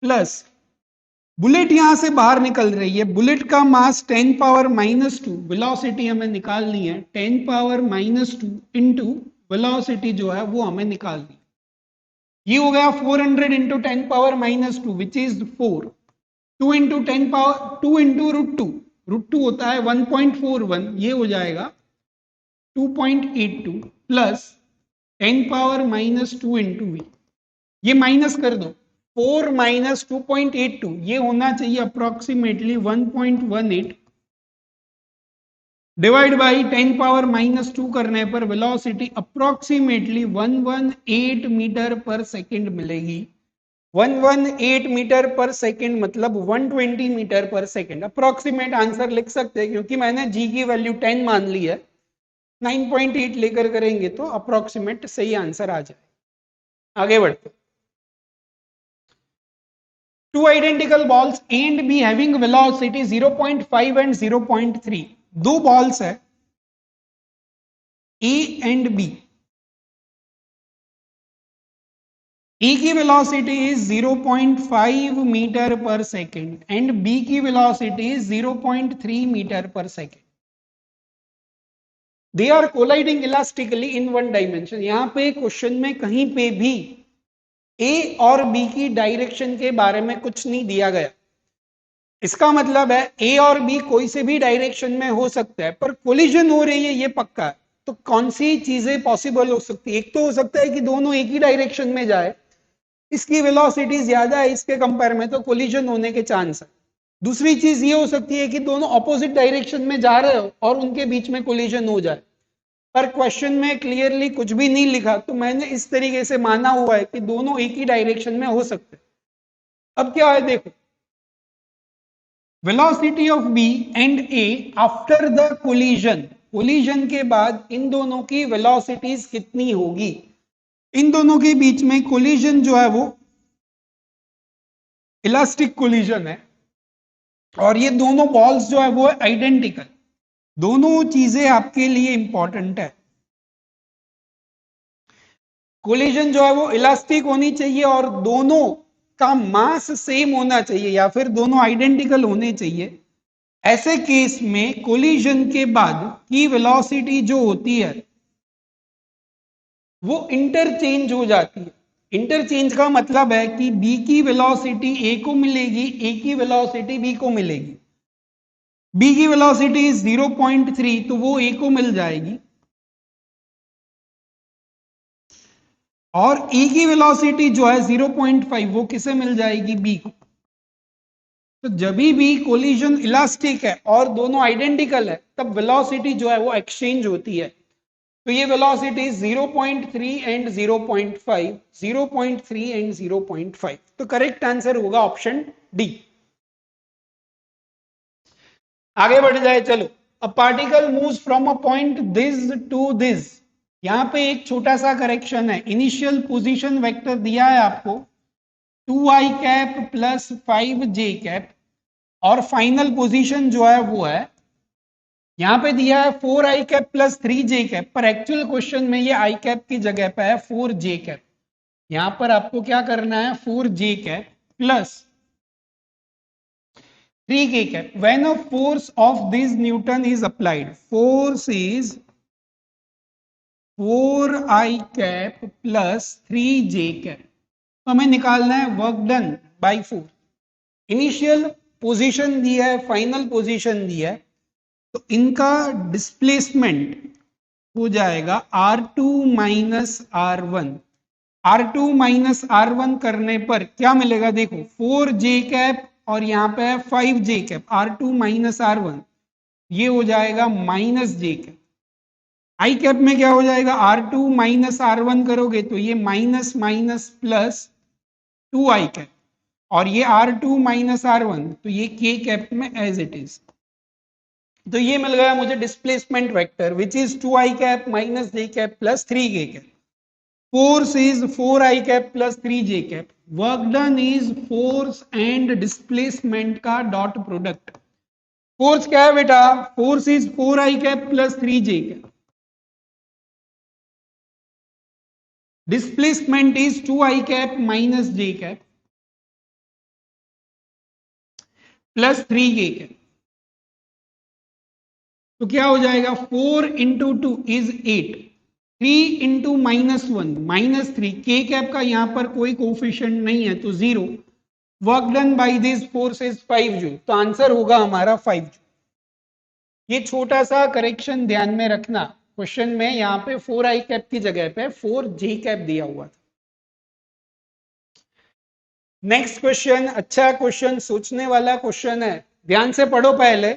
प्लस बुलेट यहां से बाहर निकल रही है. बुलेट का मास 10 पावर -2, वेलोसिटी हमें निकालनी है 10 पावर -2 इंटू वेलोसिटी जो है वो हमें निकालनी है. ये हो गया 400 into 10 power -2 which is 4. 2 into 10 power 2 into √2, √2 होता है 1.41, ये हो जाएगा 2.82 प्लस 10 पावर -2 इंटू वी. ये माइनस कर दो, 4 माइनस 2.82, ये होना चाहिए अप्रोक्सीमेटली 1.18 डिवाइड बाई 10 पावर -2 करने पर velocity approximately 118 metre per second मिलेगी. 118 मीटर पर सेकेंड मतलब 120 metre per second. Approximate answer लिख सकते हैं क्योंकि मैंने जी की वैल्यू 10 मान ली है. 9.8 लेकर करेंगे तो अप्रोक्सीमेट सही आंसर आ जाए. आगे बढ़ते. Two identical balls A and B having velocity 0.5 and 0.3. दो बॉल्स है A and B. A की velocity is 0.5 metre per second and B की velocity is 0.3 metre per second. They are colliding elastically in one dimension. यहां पे क्वेश्चन में कहीं पे भी ए और बी की डायरेक्शन के बारे में कुछ नहीं दिया गया. इसका मतलब है ए और बी कोई से भी डायरेक्शन में हो सकता है, पर कोलिजन हो रही है ये पक्का है. तो कौन सी चीजें पॉसिबल हो सकती है, एक तो हो सकता है कि दोनों एक ही डायरेक्शन में जाए, इसकी वेलोसिटी ज्यादा है इसके कंपेयर में, तो कोलिजन होने के चांस है. दूसरी चीज ये हो सकती है कि दोनों ऑपोजिट डायरेक्शन में जा रहे हो और उनके बीच में कोलिजन हो जाए, पर क्वेश्चन में क्लियरली कुछ भी नहीं लिखा, तो मैंने इस तरीके से माना हुआ है कि दोनों एक ही डायरेक्शन में हो सकते. अब क्या है देखो, velocity of B and A after the collision, collision के बाद इन दोनों की वेलोसिटीज कितनी होगी. इन दोनों के बीच में कोलिजन जो है वो इलास्टिक कोलिजन है और ये दोनों बॉल्स जो है वो आइडेंटिकल. दोनों चीजें आपके लिए इंपॉर्टेंट है. कोलिजन जो है वो इलास्टिक होनी चाहिए और दोनों का मास सेम होना चाहिए या फिर दोनों आइडेंटिकल होने चाहिए. ऐसे केस में कोलिजन के बाद की वेलोसिटी जो होती है वो इंटरचेंज हो जाती है. इंटरचेंज का मतलब है कि बी की वेलोसिटी ए को मिलेगी, ए की वेलोसिटी बी को मिलेगी। बी की वेलोसिटी 0.3 तो वो ए को मिल जाएगी, और ए की वेलोसिटी जो है 0.5 वो किसे मिल जाएगी, बी को। तो जब भी कोलिजन इलास्टिक है और दोनों आइडेंटिकल है तब वेलोसिटी जो है वो एक्सचेंज होती है। तो ये वेलोसिटी 0.3 एंड 0.5, 0.3 एंड 0.5। तो करेक्ट आंसर होगा ऑप्शन डी। आगे बढ़ जाए चलो। A particle moves from a point this to this. यहां पे एक छोटा सा करेक्शन है। इनिशियल पोजीशन वेक्टर दिया है आपको 2i cap plus 5j cap, और फाइनल पोजीशन जो है वो है यहां पे दिया है 4i cap plus 3j cap, पर एक्चुअल क्वेश्चन में ये i कैप की जगह पे है 4j कैप। यहां पर आपको क्या करना है, 4j cap plus 3k cap. When a force of this Newton is applied, force is 4i cap plus 3j cap. तो हमें निकालना है work done bye 4। Initial position दिया है, फाइनल पोजीशन दिया है, तो इनका डिस्प्लेसमेंट हो जाएगा R2 minus R1। R2 minus R1 करने पर क्या मिलेगा, देखो 4j कैप और यहां पे है 5j cap. R2 minus R1 ये हो जाएगा minus j cap. I cap में क्या हो जाएगा, R2 माइनस R1 करोगे तो ये minus minus plus 2i cap, और ये R2 माइनस R1 तो ये k कैप में एज इट इज। तो ये मिल गया मुझे displacement vector which is 2i cap minus j cap plus 3k cap. Force is 4i cap plus 3j cap. Work done is force and displacement का डॉट प्रोडक्ट। फोर्स क्या है बेटा, force is 4i cap plus 3j cap. Displacement is 2i cap minus j cap plus 3k cap. तो क्या हो जाएगा, 4 into 2 is 8, 3 into minus 1 minus 3, के कैप का यहां पर कोई कोफिशिएंट नहीं है तो 0। Work done by this force is 5 joule. तो आंसर होगा हमारा 5 जूल। ये छोटा सा करेक्शन ध्यान में रखना, क्वेश्चन में यहां पे 4i कैप की जगह पे 4j कैप दिया हुआ था। नेक्स्ट क्वेश्चन, अच्छा क्वेश्चन, सोचने वाला क्वेश्चन है, ध्यान से पढ़ो पहले,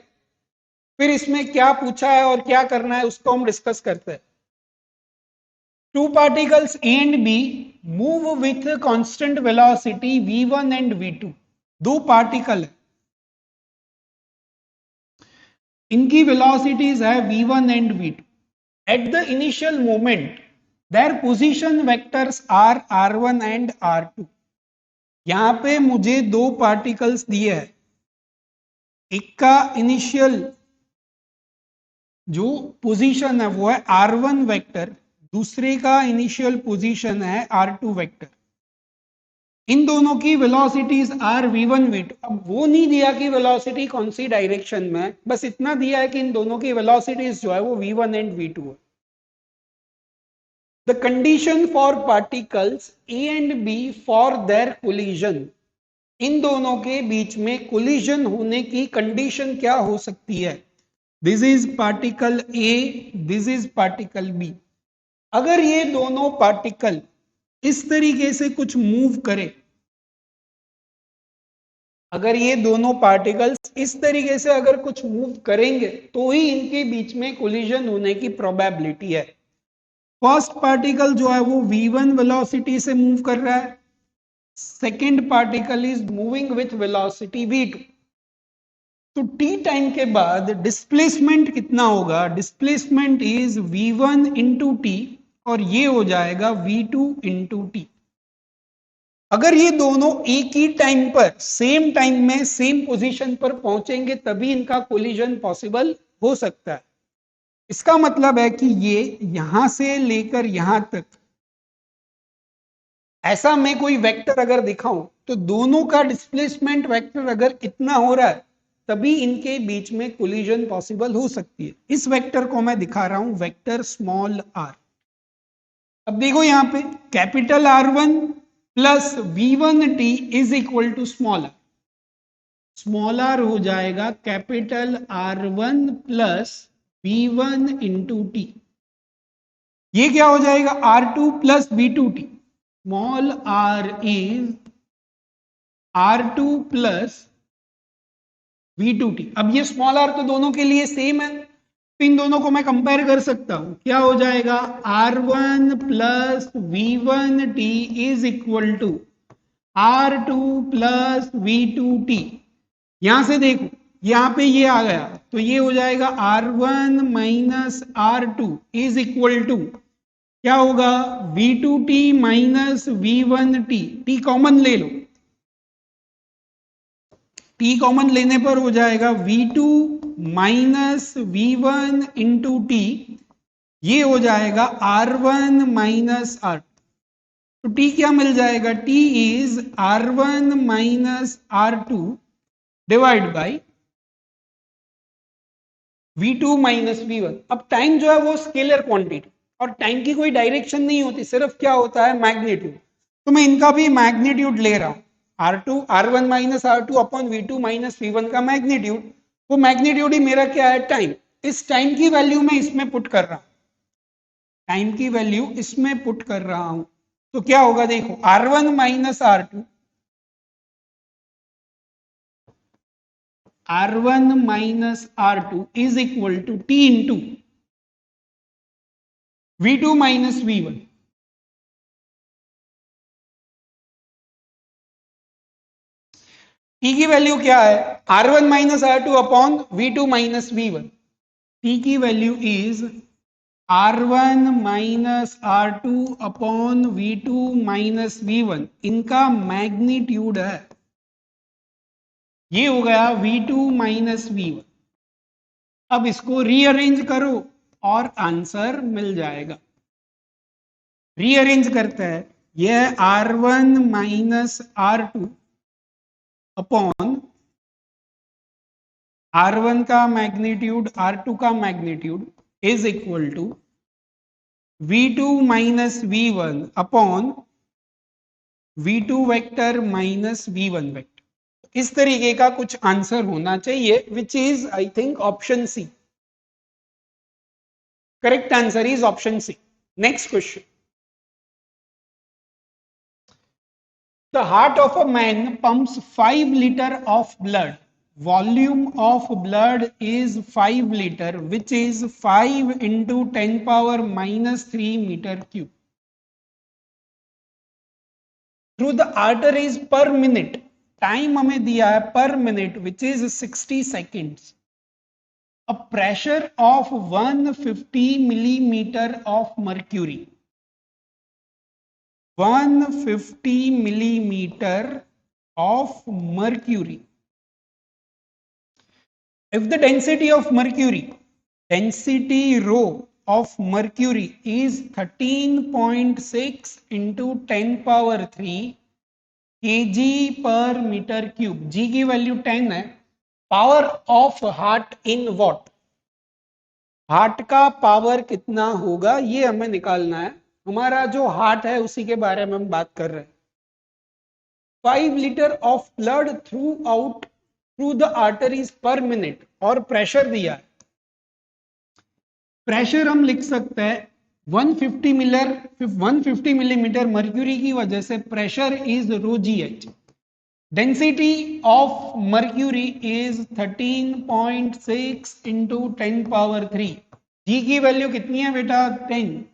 फिर इसमें क्या पूछा है और क्या करना है उसको हम डिस्कस करते हैं। Two particles A and B move with constant velocity v1 and v2। दो पार्टिकल है, इनकी वेलोसिटीज है v1 and v2। At the initial moment their position vectors are r1 and r2। यहां पे मुझे दो पार्टिकल्स दिए हैं, एक का इनिशियल जो पोजीशन है वो है r1 वेक्टर, दूसरे का इनिशियल पोजीशन है r2 वेक्टर। इन दोनों की वेलोसिटीज आर v1 v2। अब वो नहीं दिया कि वेलोसिटी कौन सी डायरेक्शन में है, बस इतना दिया है कि इन दोनों की वेलोसिटीज जो है वो v1 एंड v2 है। The condition for particles A and B for their collision. इन दोनों के बीच में कोलिजन होने की कंडीशन क्या हो सकती है, this is particle A, this is particle B. अगर ये दोनों पार्टिकल इस तरीके से कुछ मूव करे, अगर ये दोनों पार्टिकल्स इस तरीके से अगर कुछ मूव करेंगे तो ही इनके बीच में कोलिजन होने की प्रोबेबिलिटी है। फर्स्ट पार्टिकल जो है वो v1 वेलोसिटी से मूव कर रहा है, second particle is moving with velocity v2। तो t टाइम के बाद डिस्प्लेसमेंट कितना होगा, displacement is v1 into T, और ये हो जाएगा v2 इंटू टी। अगर ये दोनों एक ही टाइम पर सेम टाइम में सेम पोजीशन पर पहुंचेंगे तभी इनका कोलिजन पॉसिबल हो सकता है। इसका मतलब है कि ये यहां से लेकर यहां तक ऐसा मैं कोई वेक्टर अगर दिखाऊं तो दोनों का डिस्प्लेसमेंट वेक्टर अगर इतना हो रहा है तभी इनके बीच में कोलिजन पॉसिबल हो सकती है। इस वेक्टर को मैं दिखा रहा हूं वेक्टर स्मॉल r। अब देखो यहां पे capital R1 plus V1t is equal to small r हो जाएगा capital R1 plus V1 into T. ये क्या हो जाएगा R2 plus V2t। Small r is R2 plus V2t। अब ये स्मॉल r तो दोनों के लिए सेम है, तो इन दोनों को मैं कंपेयर कर सकता हूं। क्या हो जाएगा R1 plus V1t is equal to R2 plus V2t। यहां से देखो यहां पे ये आ गया तो ये हो जाएगा R1 minus R2 is equal to क्या होगा V2t minus V1t। T common ले लो, टी कॉमन लेने पर हो जाएगा V2 minus V1 into T. ये हो जाएगा R1 माइनस R। तो टी क्या मिल जाएगा, T is R1 minus R2 divide by V2 minus V1। अब टाइम जो है वो स्केलर क्वांटिटी और टाइम की कोई डायरेक्शन नहीं होती, सिर्फ क्या होता है मैग्नीट्यूड। तो मैं इनका भी मैग्नीट्यूड ले रहा हूं R1 minus R2 upon V2 minus V1 का मैग्नीट्यूड। वो मैग्नीट्यूड ही मेरा क्या है टाइम। इस टाइम की वैल्यू मैं इसमें पुट कर रहा हूं, टाइम की वैल्यू इसमें पुट कर रहा हूं। तो क्या होगा देखो R1 minus R2 R1 minus R2 is equal to T into V2 minus V1। T की वैल्यू क्या है R1 minus R2 upon V2 minus V1। T की value is R1 minus R2 upon V2 minus V1। इनका मैग्नीट्यूड है, ये हो गया V2 माइनस V1। अब इसको रीअरेंज करो और आंसर मिल जाएगा। रीअरेंज करते हैं, यह R1 minus R2 upon R1 का मैग्नीट्यूड R2 का magnitude is equal to V2 minus V1 upon V2 vector minus V1 vector. इस तरीके का कुछ आंसर होना चाहिए, which is I think option C. Correct answer is option C. Next question. The heart of a man pumps 5 liters of blood. Volume of blood is 5 liters, which is 5 into 10 power minus 3 meter cube. Through the arteries per minute. Time हमें दिया है per minute, which is 60 seconds. A pressure of 150 millimeter of mercury. 150 millimeter of mercury. If the density of mercury, density rho of mercury is 13.6 into 10 power 3 kg per meter cube. G की वैल्यू 10 है। Power of heart in what, heart का पावर कितना होगा ये हमें निकालना है। हमारा जो हार्ट है उसी के बारे में हम बात कर रहे हैं। 5 litre of blood through the arteries पर मिनट और प्रेशर दिया है। प्रेशर हम लिख सकते हैं 150 मिलीमीटर मर्क्यूरी की वजह से pressure is row GH। Density of mercury is 13.6 into 10 power 3। जी की वैल्यू कितनी है बेटा 10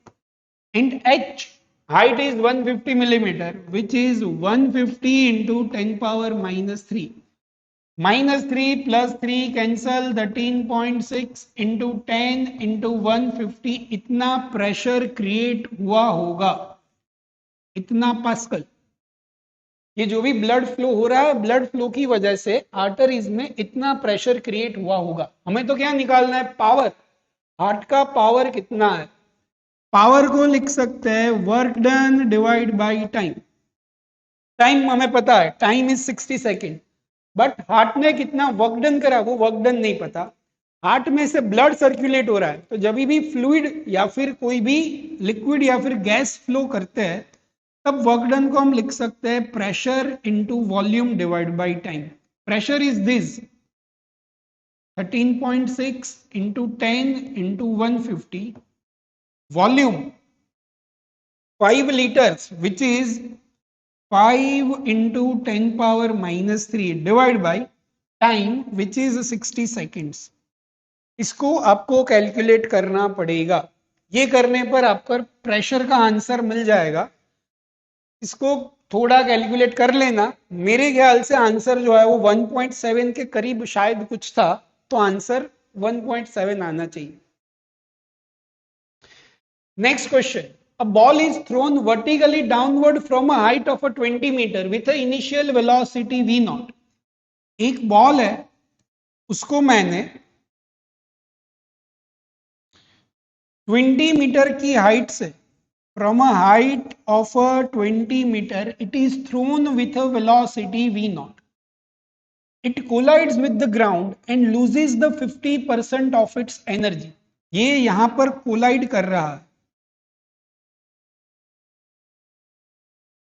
and H height is 150 millimeter, which is 150 into 10 power minus 3. Minus 3 plus 3 cancel, 13.6 into 10 into 150। इतना प्रेशर क्रिएट हुआ होगा, इतना पास्कल। ये जो भी ब्लड फ्लो हो रहा है, ब्लड फ्लो की वजह से आर्टरीज में इतना प्रेशर क्रिएट हुआ होगा। हमें तो क्या निकालना है पावर, हार्ट का पावर कितना है। पावर को लिख सकते हैं work done divide by time. Time हमें पता है, time is 60 second, but heart ने कितना वर्क डन करा वो वर्क डन नहीं पता। हार्ट में से ब्लड सर्कुलेट हो रहा है, तो जब भी फ्लूइड या फिर कोई भी लिक्विड या फिर गैस फ्लो करते हैं तब वर्क डन को हम लिख सकते हैं pressure into volume divide by time. Pressure is this 13.6 into 10 into 150. Volume 5 liters, which is 5 into 10 power minus 3 divided by time, which is 60 seconds. इसको आपको कैलकुलेट करना पड़ेगा। ये करने पर आपका प्रेशर का आंसर मिल जाएगा। इसको थोड़ा कैलकुलेट कर लेना। मेरे ख्याल से आंसर जो है वो 1.7 के करीब शायद कुछ था, तो आंसर 1.7 आना चाहिए। Next question, a ball is thrown vertically downward from a height of a 20 meter with a initial velocity v naught. एक बॉल है, उसको मैंने 20 मीटर की हाइट से, from a height of a 20 meter, it is thrown with a velocity v naught. It collides with the ground and loses the 50% of its energy. ये यहां पर कोलाइड कर रहा है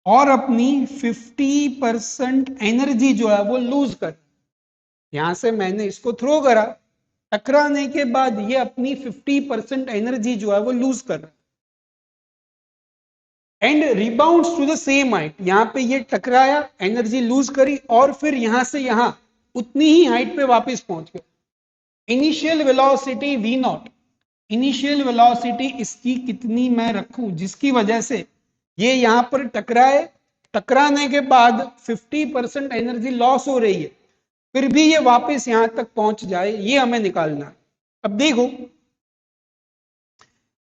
और अपनी 50% एनर्जी जो है वो लूज कर, यहां से मैंने इसको थ्रो करा, टकराने के बाद ये अपनी 50% एनर्जी जो है वो लूज कर रहा है and rebounds to the same height. यहां पे ये टकराया, एनर्जी लूज करी और फिर यहां से यहां उतनी ही हाइट पे वापस पहुंच गया। Initial velocity v not, initial velocity इसकी कितनी मैं रखूं जिसकी वजह से ये यहां पर टकराए, टकराने के बाद 50% एनर्जी लॉस हो रही है, फिर भी ये वापस यहां तक पहुंच जाए, ये हमें निकालना है। अब देखो,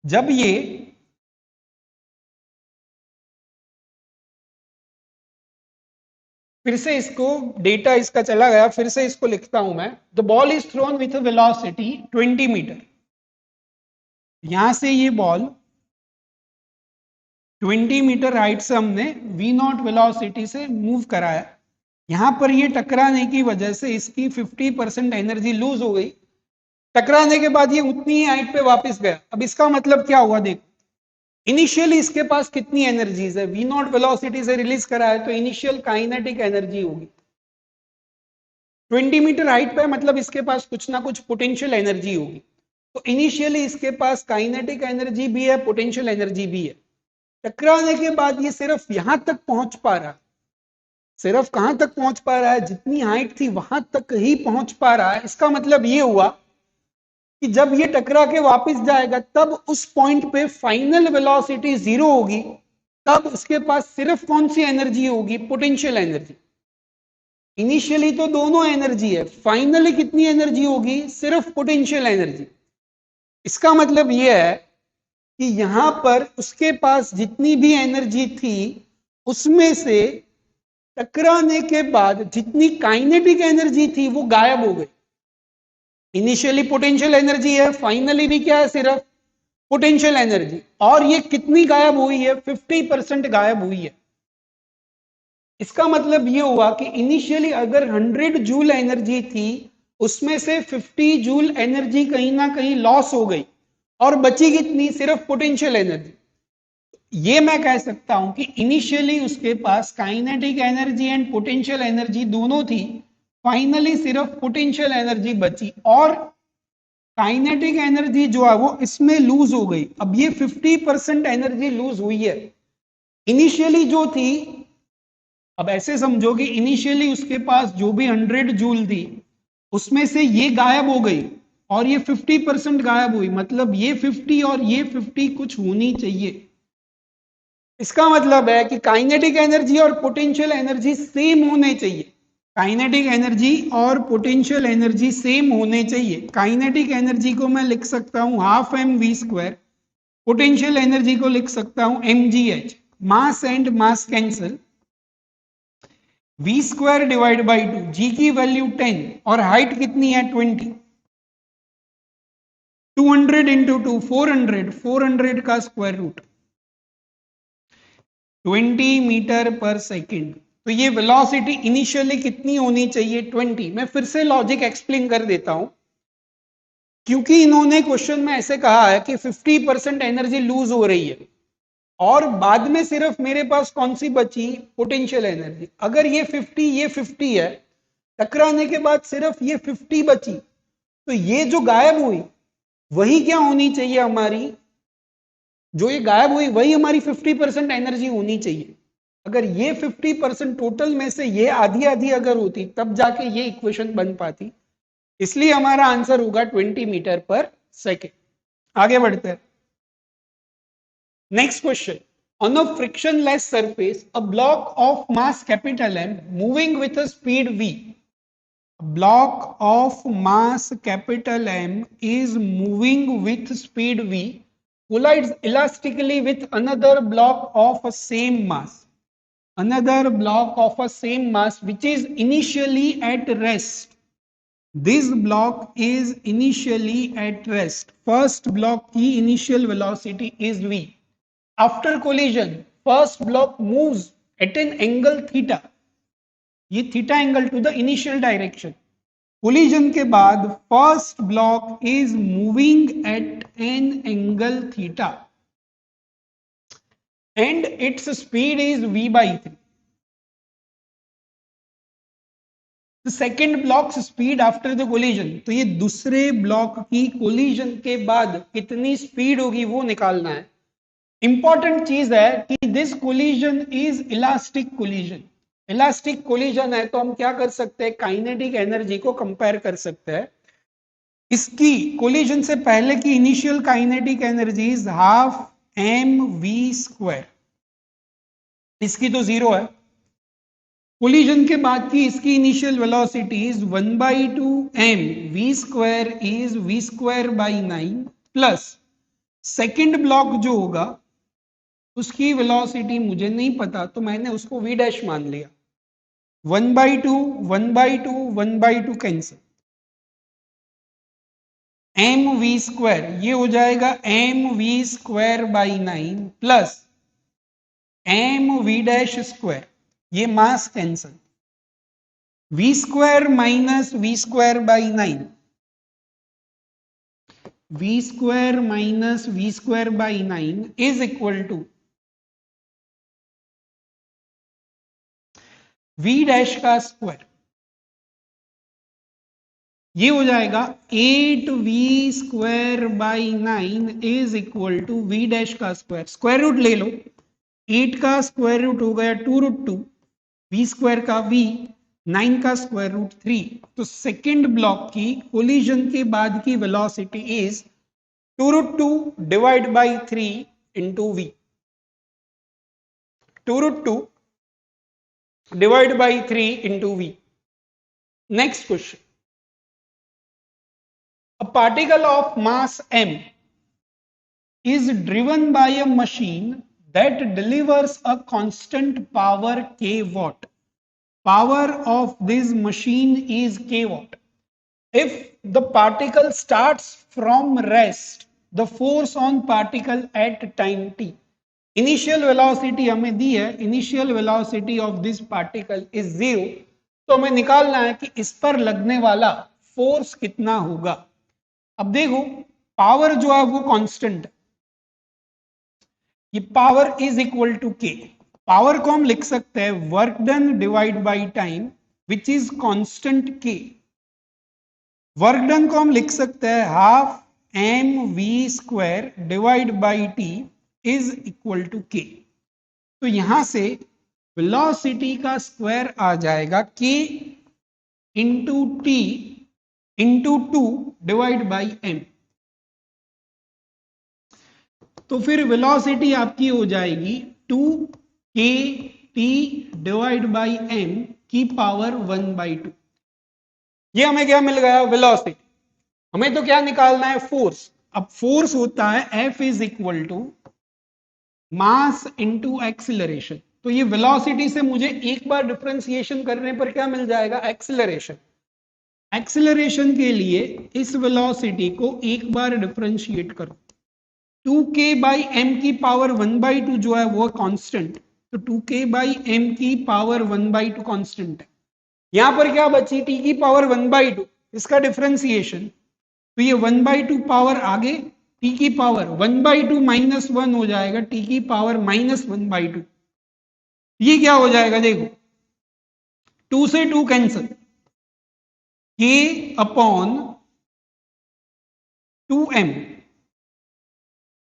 जब ये फिर से इसको डेटा इसका चला गया, फिर से इसको लिखता हूं मैं। The ball is thrown with a velocity 20 metre. यहां से ये बॉल 20 मीटर हाइट से हमने v नॉट वेलोसिटी से मूव कराया। यहां पर ये टकराने की वजह से इसकी 50% एनर्जी लूज हो गई। टकराने के बाद ये उतनी ही हाइट पे वापस गया। अब इसका मतलब क्या हुआ, देखो, इनिशियली इसके पास कितनी एनर्जीज है, v नॉट वेलोसिटी से रिलीज करा है तो इनिशियल काइनेटिक एनर्जी होगी 20 मीटर हाइट पे, मतलब इसके पास कुछ ना कुछ पोटेंशियल एनर्जी होगी। तो इनिशियली इसके पास काइनेटिक एनर्जी भी है, पोटेंशियल एनर्जी भी है। टकराने के बाद ये सिर्फ यहां तक पहुंच पा रहा है, सिर्फ कहां तक पहुंच पा रहा है, जितनी हाइट थी वहां तक ही पहुंच पा रहा है। इसका मतलब ये हुआ कि जब ये टकरा के वापस जाएगा तब उस पॉइंट पे फाइनल वेलोसिटी 0 होगी, तब उसके पास सिर्फ कौन सी एनर्जी होगी, पोटेंशियल एनर्जी। इनिशियली तो दोनों एनर्जी है, फाइनली कितनी एनर्जी होगी, सिर्फ पोटेंशियल एनर्जी। इसका मतलब यह है कि यहां पर उसके पास जितनी भी एनर्जी थी उसमें से टकराने के बाद जितनी काइनेटिक एनर्जी थी वो गायब हो गई। इनिशियली पोटेंशियल एनर्जी है, फाइनली भी क्या है, सिर्फ पोटेंशियल एनर्जी। और ये कितनी गायब हुई है, 50% गायब हुई है। इसका मतलब ये हुआ कि इनिशियली अगर 100 जूल एनर्जी थी उसमें से 50 जूल एनर्जी कहीं ना कहीं लॉस हो गई और बची कितनी, सिर्फ पोटेंशियल एनर्जी। ये मैं कह सकता हूं कि इनिशियली उसके पास kinetic energy and potential energy दोनों थी, फाइनली सिर्फ पोटेंशियल एनर्जी बची और काइनेटिक एनर्जी जो है वो इसमें लूज हो गई। अब ये 50% एनर्जी लूज हुई है, इनिशियली जो थी, अब ऐसे समझो कि इनिशियली उसके पास जो भी 100 जूल थी उसमें से ये गायब हो गई और ये 50% गायब हुई, मतलब ये 50 और ये 50 कुछ होनी चाहिए। इसका मतलब है कि काइनेटिक एनर्जी और पोटेंशियल एनर्जी सेम होने चाहिए, काइनेटिक एनर्जी और पोटेंशियल एनर्जी सेम होने चाहिए। काइनेटिक एनर्जी को मैं लिख सकता हूं हाफ mv², पोटेंशियल एनर्जी को लिख सकता हूं mgh। Mass and mass cancel, v² divide by 2, g की वैल्यू 10 और हाइट कितनी है 20, 200 इंटू 2 400, 400 का square root 20 metre per second. तो ये वेलोसिटी इनिशियली कितनी होनी चाहिए, 20। मैं फिर से लॉजिक एक्सप्लेन कर देता हूं, क्योंकि इन्होंने क्वेश्चन में ऐसे कहा है कि 50% एनर्जी लूज हो रही है, और बाद में सिर्फ मेरे पास कौन सी बची, पोटेंशियल एनर्जी। अगर ये 50 है, टकराने के बाद सिर्फ ये 50 बची, तो ये जो गायब हुई वही क्या होनी चाहिए हमारी, जो ये गायब हुई वही हमारी 50% एनर्जी होनी चाहिए। अगर ये 50% टोटल में से ये आधी आधी अगर होती तब जाके ये इक्वेशन बन पाती। इसलिए हमारा आंसर होगा 20 मीटर पर सेकेंड। आगे बढ़ते हैं। Next question, on a frictionless surface a block of mass capital M moving with a speed v, a block of mass capital M is moving with speed v, collides elastically with another block of a same mass, another block of a same mass which is initially at rest. This block is initially at rest. First block की initial velocity is v. After collision, first block moves at an angle theta. ये theta angle to the initial direction. Collision के बाद first block is moving at an angle theta and its speed is v by 3. The second block's speed after the collision. तो ये दूसरे ब्लॉक की collision के बाद कितनी स्पीड होगी वो निकालना है। इंपॉर्टेंट चीज है कि this collision is elastic collision. Elastic collision है तो हम क्या कर सकते हैं, काइनेटिक एनर्जी को कंपेयर कर सकते हैं। इसकी कोलिजन से पहले की initial kinetic energy is half mv²। इसकी तो 0 है। कोलिजन के बाद की इसकी initial velocity is 1/2 mv² is v²/9 plus second block जो होगा उसकी वेलोसिटी मुझे नहीं पता तो मैंने उसको v डैश मान लिया। 1/2 1/2 1/2 कैंसिल, mv² ये हो जाएगा mv²/9 प्लस mv डैश², ये mass cancel, v² minus v²/9, v² minus v²/9 is equal to v dash का स्क्वायर। ये हो जाएगा 8v²/9 is equal to v dash का स्क्वायर। स्क्वायर रूट ले लो, 8 का स्क्वायर रूट हो गया 2√2, v² का v, 9 का स्क्वायर रूट 3। तो सेकेंड ब्लॉक की कोलिजन के बाद की velocity is 2√2 divide by 3 into v, 2√2 divided by 3 into v. Next question. A particle of mass m is driven by a machine that delivers a constant power k watt. Power of this machine is k watt. If the particle starts from rest, the force on particle at time t. Initial velocity हमें दी है, initial velocity of this particle is 0, तो हमें निकालना है कि इस पर लगने वाला फोर्स कितना होगा। अब देखो पावर जो है वो कांस्टेंट है, ये power is equal to K. Power को हम लिख सकते हैं work done divide by time which is constant K. Work done को हम लिख सकते हैं half mv² divide by T is equal to K. तो यहां से वेलोसिटी का स्क्वायर आ जाएगा k into T into 2 divide by m। तो फिर वेलोसिटी आपकी हो जाएगी 2kt डिवाइड बाई m की पावर 1/2। ये हमें क्या मिल गया, वेलोसिटी। हमें तो क्या निकालना है, फोर्स। अब फोर्स होता है F is equal to mass into acceleration. तो ये वेलोसिटी से मुझे एक बार डिफरेंशिएशन करने पर क्या मिल जाएगा, एक्सिलरेशन। एक्सिलरेशन के लिए इस वेलोसिटी को एक बार डिफरेंशिएट करो, 2k/m की पावर 1/2 जो है वो कांस्टेंट, तो 2k/m की पावर 1/2 कांस्टेंट है। यहां पर क्या बची, t की पावर 1/2, इसका डिफरेंशिएशन, तो ये 1/2 पावर आगे टी की पावर 1/2 -1 हो जाएगा टी की पावर -1/2। ये क्या हो जाएगा देखो, 2 से 2 कैंसिल, k अपॉन 2m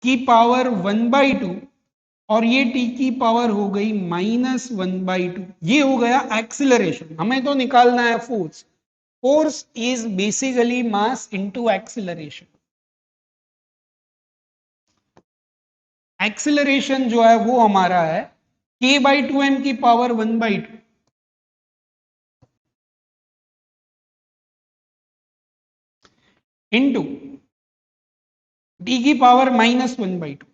की पावर 1/2 और ये टी की पावर हो गई -1/2। ये हो गया एक्सिलरेशन। हमें तो निकालना है force. Force is basically mass into acceleration. Acceleration जो है वो हमारा है k/2m की पावर 1/2 इंटू टी की पावर -1/2।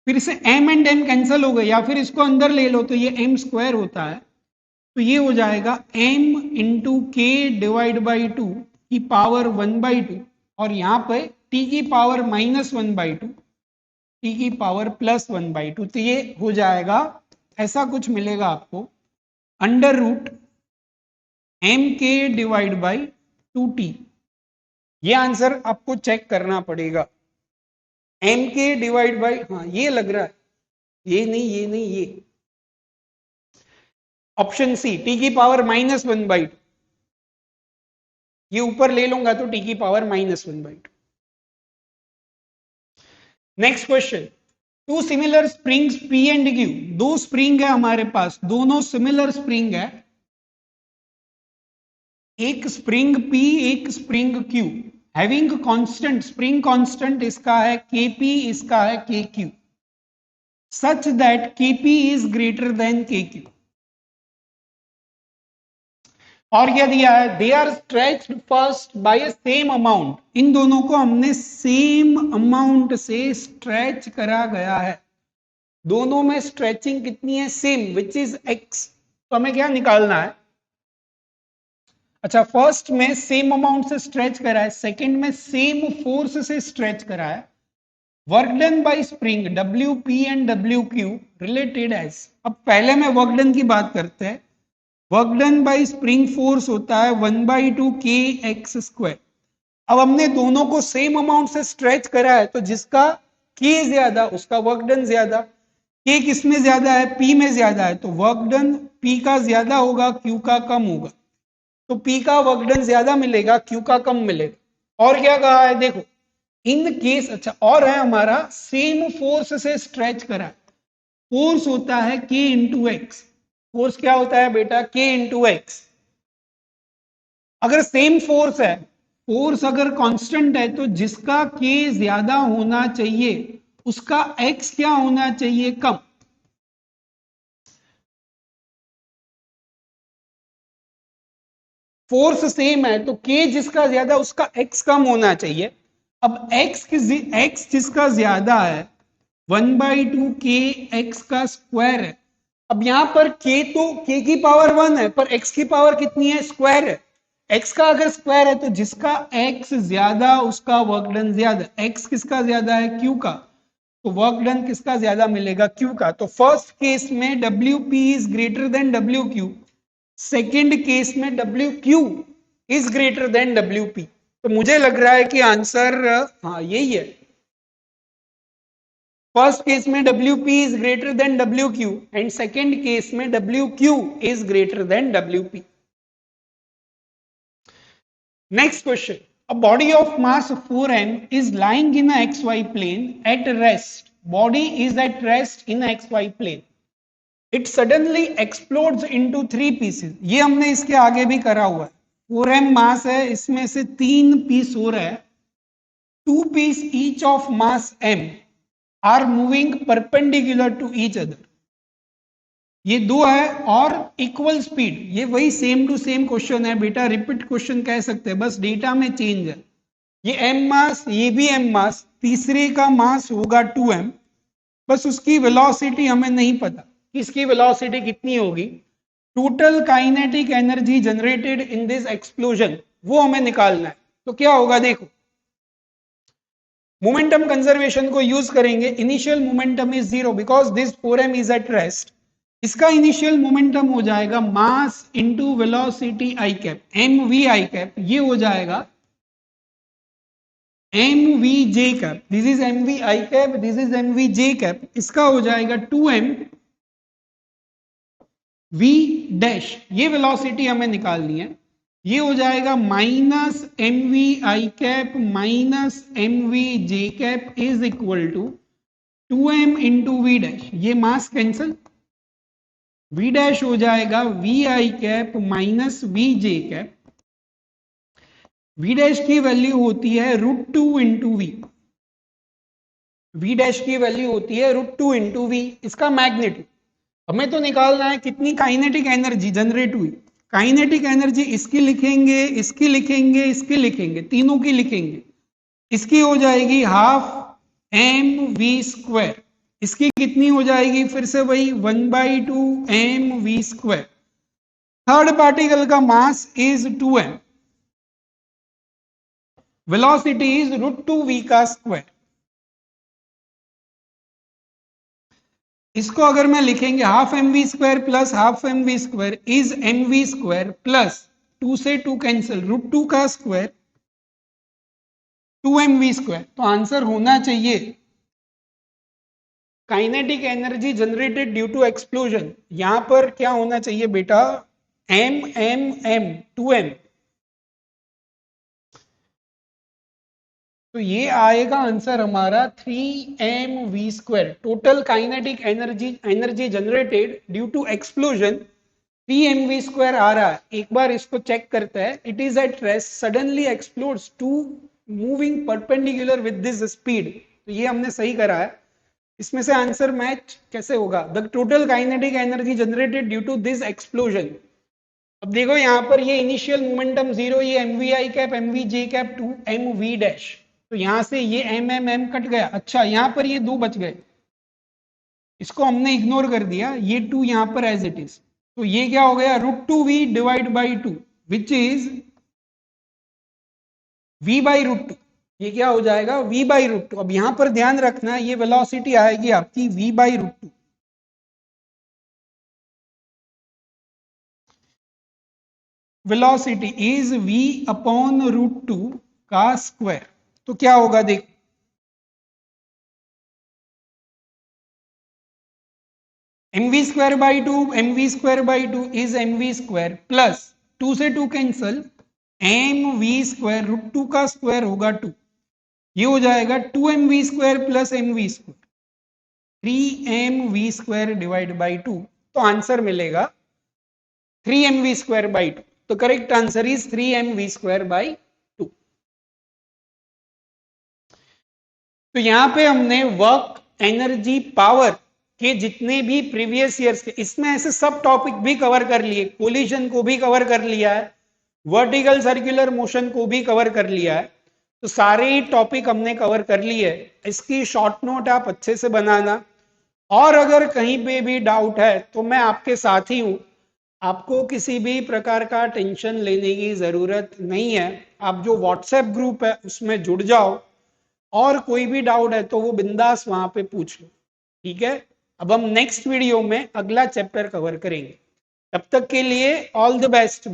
फिर से m एंड m कैंसिल हो गए, या फिर इसको अंदर ले लो तो ये m स्क्वायर होता है, तो ये हो जाएगा m इंटू के डिवाइड बाई 2 की पावर 1/2 और यहां पे t की पावर -1/2 टी की पावर +1/2। तो ये हो जाएगा, ऐसा कुछ मिलेगा आपको, अंडर रूट एम के डिवाइड बाई 2t। ये आंसर आपको चेक करना पड़ेगा। एम के डिवाइड बाई, हाँ ये लग रहा है, ये नहीं ये नहीं, ये ऑप्शन सी टी की पावर -1/2। ये ऊपर ले लूंगा तो टी की power -1/2। Next question, two similar springs P and Q. दो स्प्रिंग है हमारे पास, दोनों सिमिलर स्प्रिंग है, एक स्प्रिंग P एक spring Q, having constant, spring constant इसका है Kp, इसका है Kq, such that Kp is greater than Kq। और क्या दिया है, they are stretched first by a same amount. इन दोनों को हमने सेम अमाउंट से स्ट्रेच करा गया है। दोनों में स्ट्रेचिंग कितनी है, सेम, विच इज x। तो हमें क्या निकालना है, अच्छा फर्स्ट में सेम अमाउंट से स्ट्रेच करा है, सेकंड में सेम फोर्स से स्ट्रेच करा है। Work done by spring WP and WQ related as. अब पहले में वर्क डन की बात करते हैं। Work done by spring force होता है 1/2 kx²। अब हमने दोनों को सेम अमाउंट से स्ट्रेच करा है, तो जिसका k ज्यादा उसका वर्क डन ज्यादा। k किस में ज्यादा है, p में ज्यादा है, तो वर्क डन p का ज्यादा होगा, q का कम होगा। तो P का वर्क डन ज्यादा मिलेगा, Q का कम मिलेगा। और क्या कहा है देखो, इन केस, अच्छा और है हमारा सेम फोर्स से स्ट्रेच करा, फोर्स होता है K इंटू एक्स। फोर्स क्या होता है बेटा, K इंटू एक्स। अगर सेम फोर्स है, फोर्स अगर कांस्टेंट है, तो जिसका K ज्यादा होना चाहिए उसका x क्या होना चाहिए, कम। फोर्स सेम है तो k जिसका ज्यादा उसका x कम होना चाहिए। अब x जिसका ज्यादा है 1/2 k x का स्क्वायर है। अब यहां पर k तो k की पावर 1 है, पर x की पावर कितनी है, स्क्वायर है। x का अगर स्क्वायर है तो जिसका x ज्यादा उसका वर्क डन ज्यादा। x किसका ज्यादा है, q का, तो वर्क डन किसका ज्यादा मिलेगा, q का। तो फर्स्ट केस में WP is greater then WQ, second case में WQ is greater then WP। तो मुझे लग रहा है कि आंसर हाँ यही है। फर्स्ट केस में WP is greater then WQ and second case में WQ is greater then WP। Next question, a body of mass 4m is lying in a xy plane at rest. Body is at rest in a xy plane. It suddenly explodes into 3 pieces. ये हमने इसके आगे भी करा हुआ है। 4m मास है, इसमें से 3 पीस हो रहा है। 2 piece each of mass m are moving perpendicular to each other. ये दो है और इक्वल स्पीड। ये वही सेम टू सेम क्वेश्चन है बेटा, रिपीट क्वेश्चन कह सकते हैं, बस डेटा में चेंज है। ये m मास, ये भी m मास, तीसरे का मास होगा 2m, बस उसकी वेलोसिटी हमें नहीं पता, इसकी वेलोसिटी कितनी होगी। Total kinetic energy generated in this explosion वो हमें निकालना है। तो क्या होगा देखो, मोमेंटम कंजर्वेशन को यूज करेंगे। Initial momentum is 0 because this 4m is at rest. इसका इनिशियल मोमेंटम हो जाएगा mass into velocity i cap, mv i cap. ये हो जाएगा m v J cap, this is M v I cap, this is M v J cap, इसका हो जाएगा 2m v डैश, ये वेलोसिटी हमें निकालनी है, ये हो जाएगा minus m v I cap minus m v J cap is equal to 2m into v dash, ये मास कैंसल, v डैश हो जाएगा v I cap minus we J cap, v dash की वैल्यू होती है √2 इंटू वी, v डैश की वैल्यू होती है √2 इंटू वी, इसका मैग्नीट्यूड हमें तो निकालना है कितनी काइनेटिक एनर्जी जनरेट हुई, काइनेटिक एनर्जी इसकी लिखेंगे, इसकी लिखेंगे, इसकी लिखेंगे, तीनों की लिखेंगे, इसकी हो जाएगी हाफ एम वी स्क्वायर, इसकी कितनी हो जाएगी, फिर से वही 1/2 M V square, third particle का mass is 2m, velocity is √2 v का स्क्वायर, इसको अगर मैं लिखेंगे half M V square plus half M V square is M V square plus 2 से 2 कैंसिल √2 का स्क्वायर 2m वी स्क्वायर, तो आंसर होना चाहिए kinetic energy generated due to explosion, यहां पर क्या होना चाहिए बेटा, m m m 2m, तो ये आएगा आंसर हमारा 3m v square, total kinetic energy generated due to explosion 3m v square आ रहा है, एक बार इसको चेक करते हैं, it is at rest suddenly explodes to moving perpendicular with this speed, तो ये हमने सही करा है, इसमें से आंसर मैच कैसे होगा, the total kinetic energy generated due to this explosion, अब देखो यहां पर ये इनिशियल मोमेंटम 0, ये एम वी आई कैप एम वी जे कैप 2 एम वी डैश, तो यहां से ये एम एम एम कट गया, अच्छा यहां पर ये 2 बच गए, इसको हमने इग्नोर कर दिया, ये 2 यहां पर एज इट इज, तो ये क्या हो गया √2v divide by 2 which is v by √2, ये क्या हो जाएगा v बाई √2, अब यहां पर ध्यान रखना ये वेलोसिटी आएगी आपकी v by √2, velocity is v upon √2 का स्क्वायर, तो क्या होगा देख, mv square by 2, mv square by 2 is mv square plus 2 से 2 कैंसल mv स्क्वायर √2 का स्क्वायर होगा 2, ये हो जाएगा 2mv square plus mv square 3mv square divide by 2, तो आंसर मिलेगा 3mv स्क्वायर बाई 2, तो correct answer is 3mv square by 2। तो यहां पे हमने वर्क एनर्जी पावर के जितने भी प्रीवियस ईयर्स के, इसमें ऐसे सब टॉपिक भी कवर कर लिए, कोलिजन को भी कवर कर लिया है, वर्टिकल सर्कुलर मोशन को भी कवर कर लिया है, तो सारे ही टॉपिक हमने कवर कर लिए है, इसकी शॉर्ट नोट आप अच्छे से बनाना, और अगर कहीं पे भी डाउट है तो मैं आपके साथ ही हूं, आपको किसी भी प्रकार का टेंशन लेने की जरूरत नहीं है, आप जो व्हाट्सएप ग्रुप है उसमें जुड़ जाओ, और कोई भी डाउट है तो वो बिंदास वहां पे पूछ लो, ठीक है। अब हम नेक्स्ट वीडियो में अगला चैप्टर कवर करेंगे, तब तक के लिए ऑल द बेस्ट।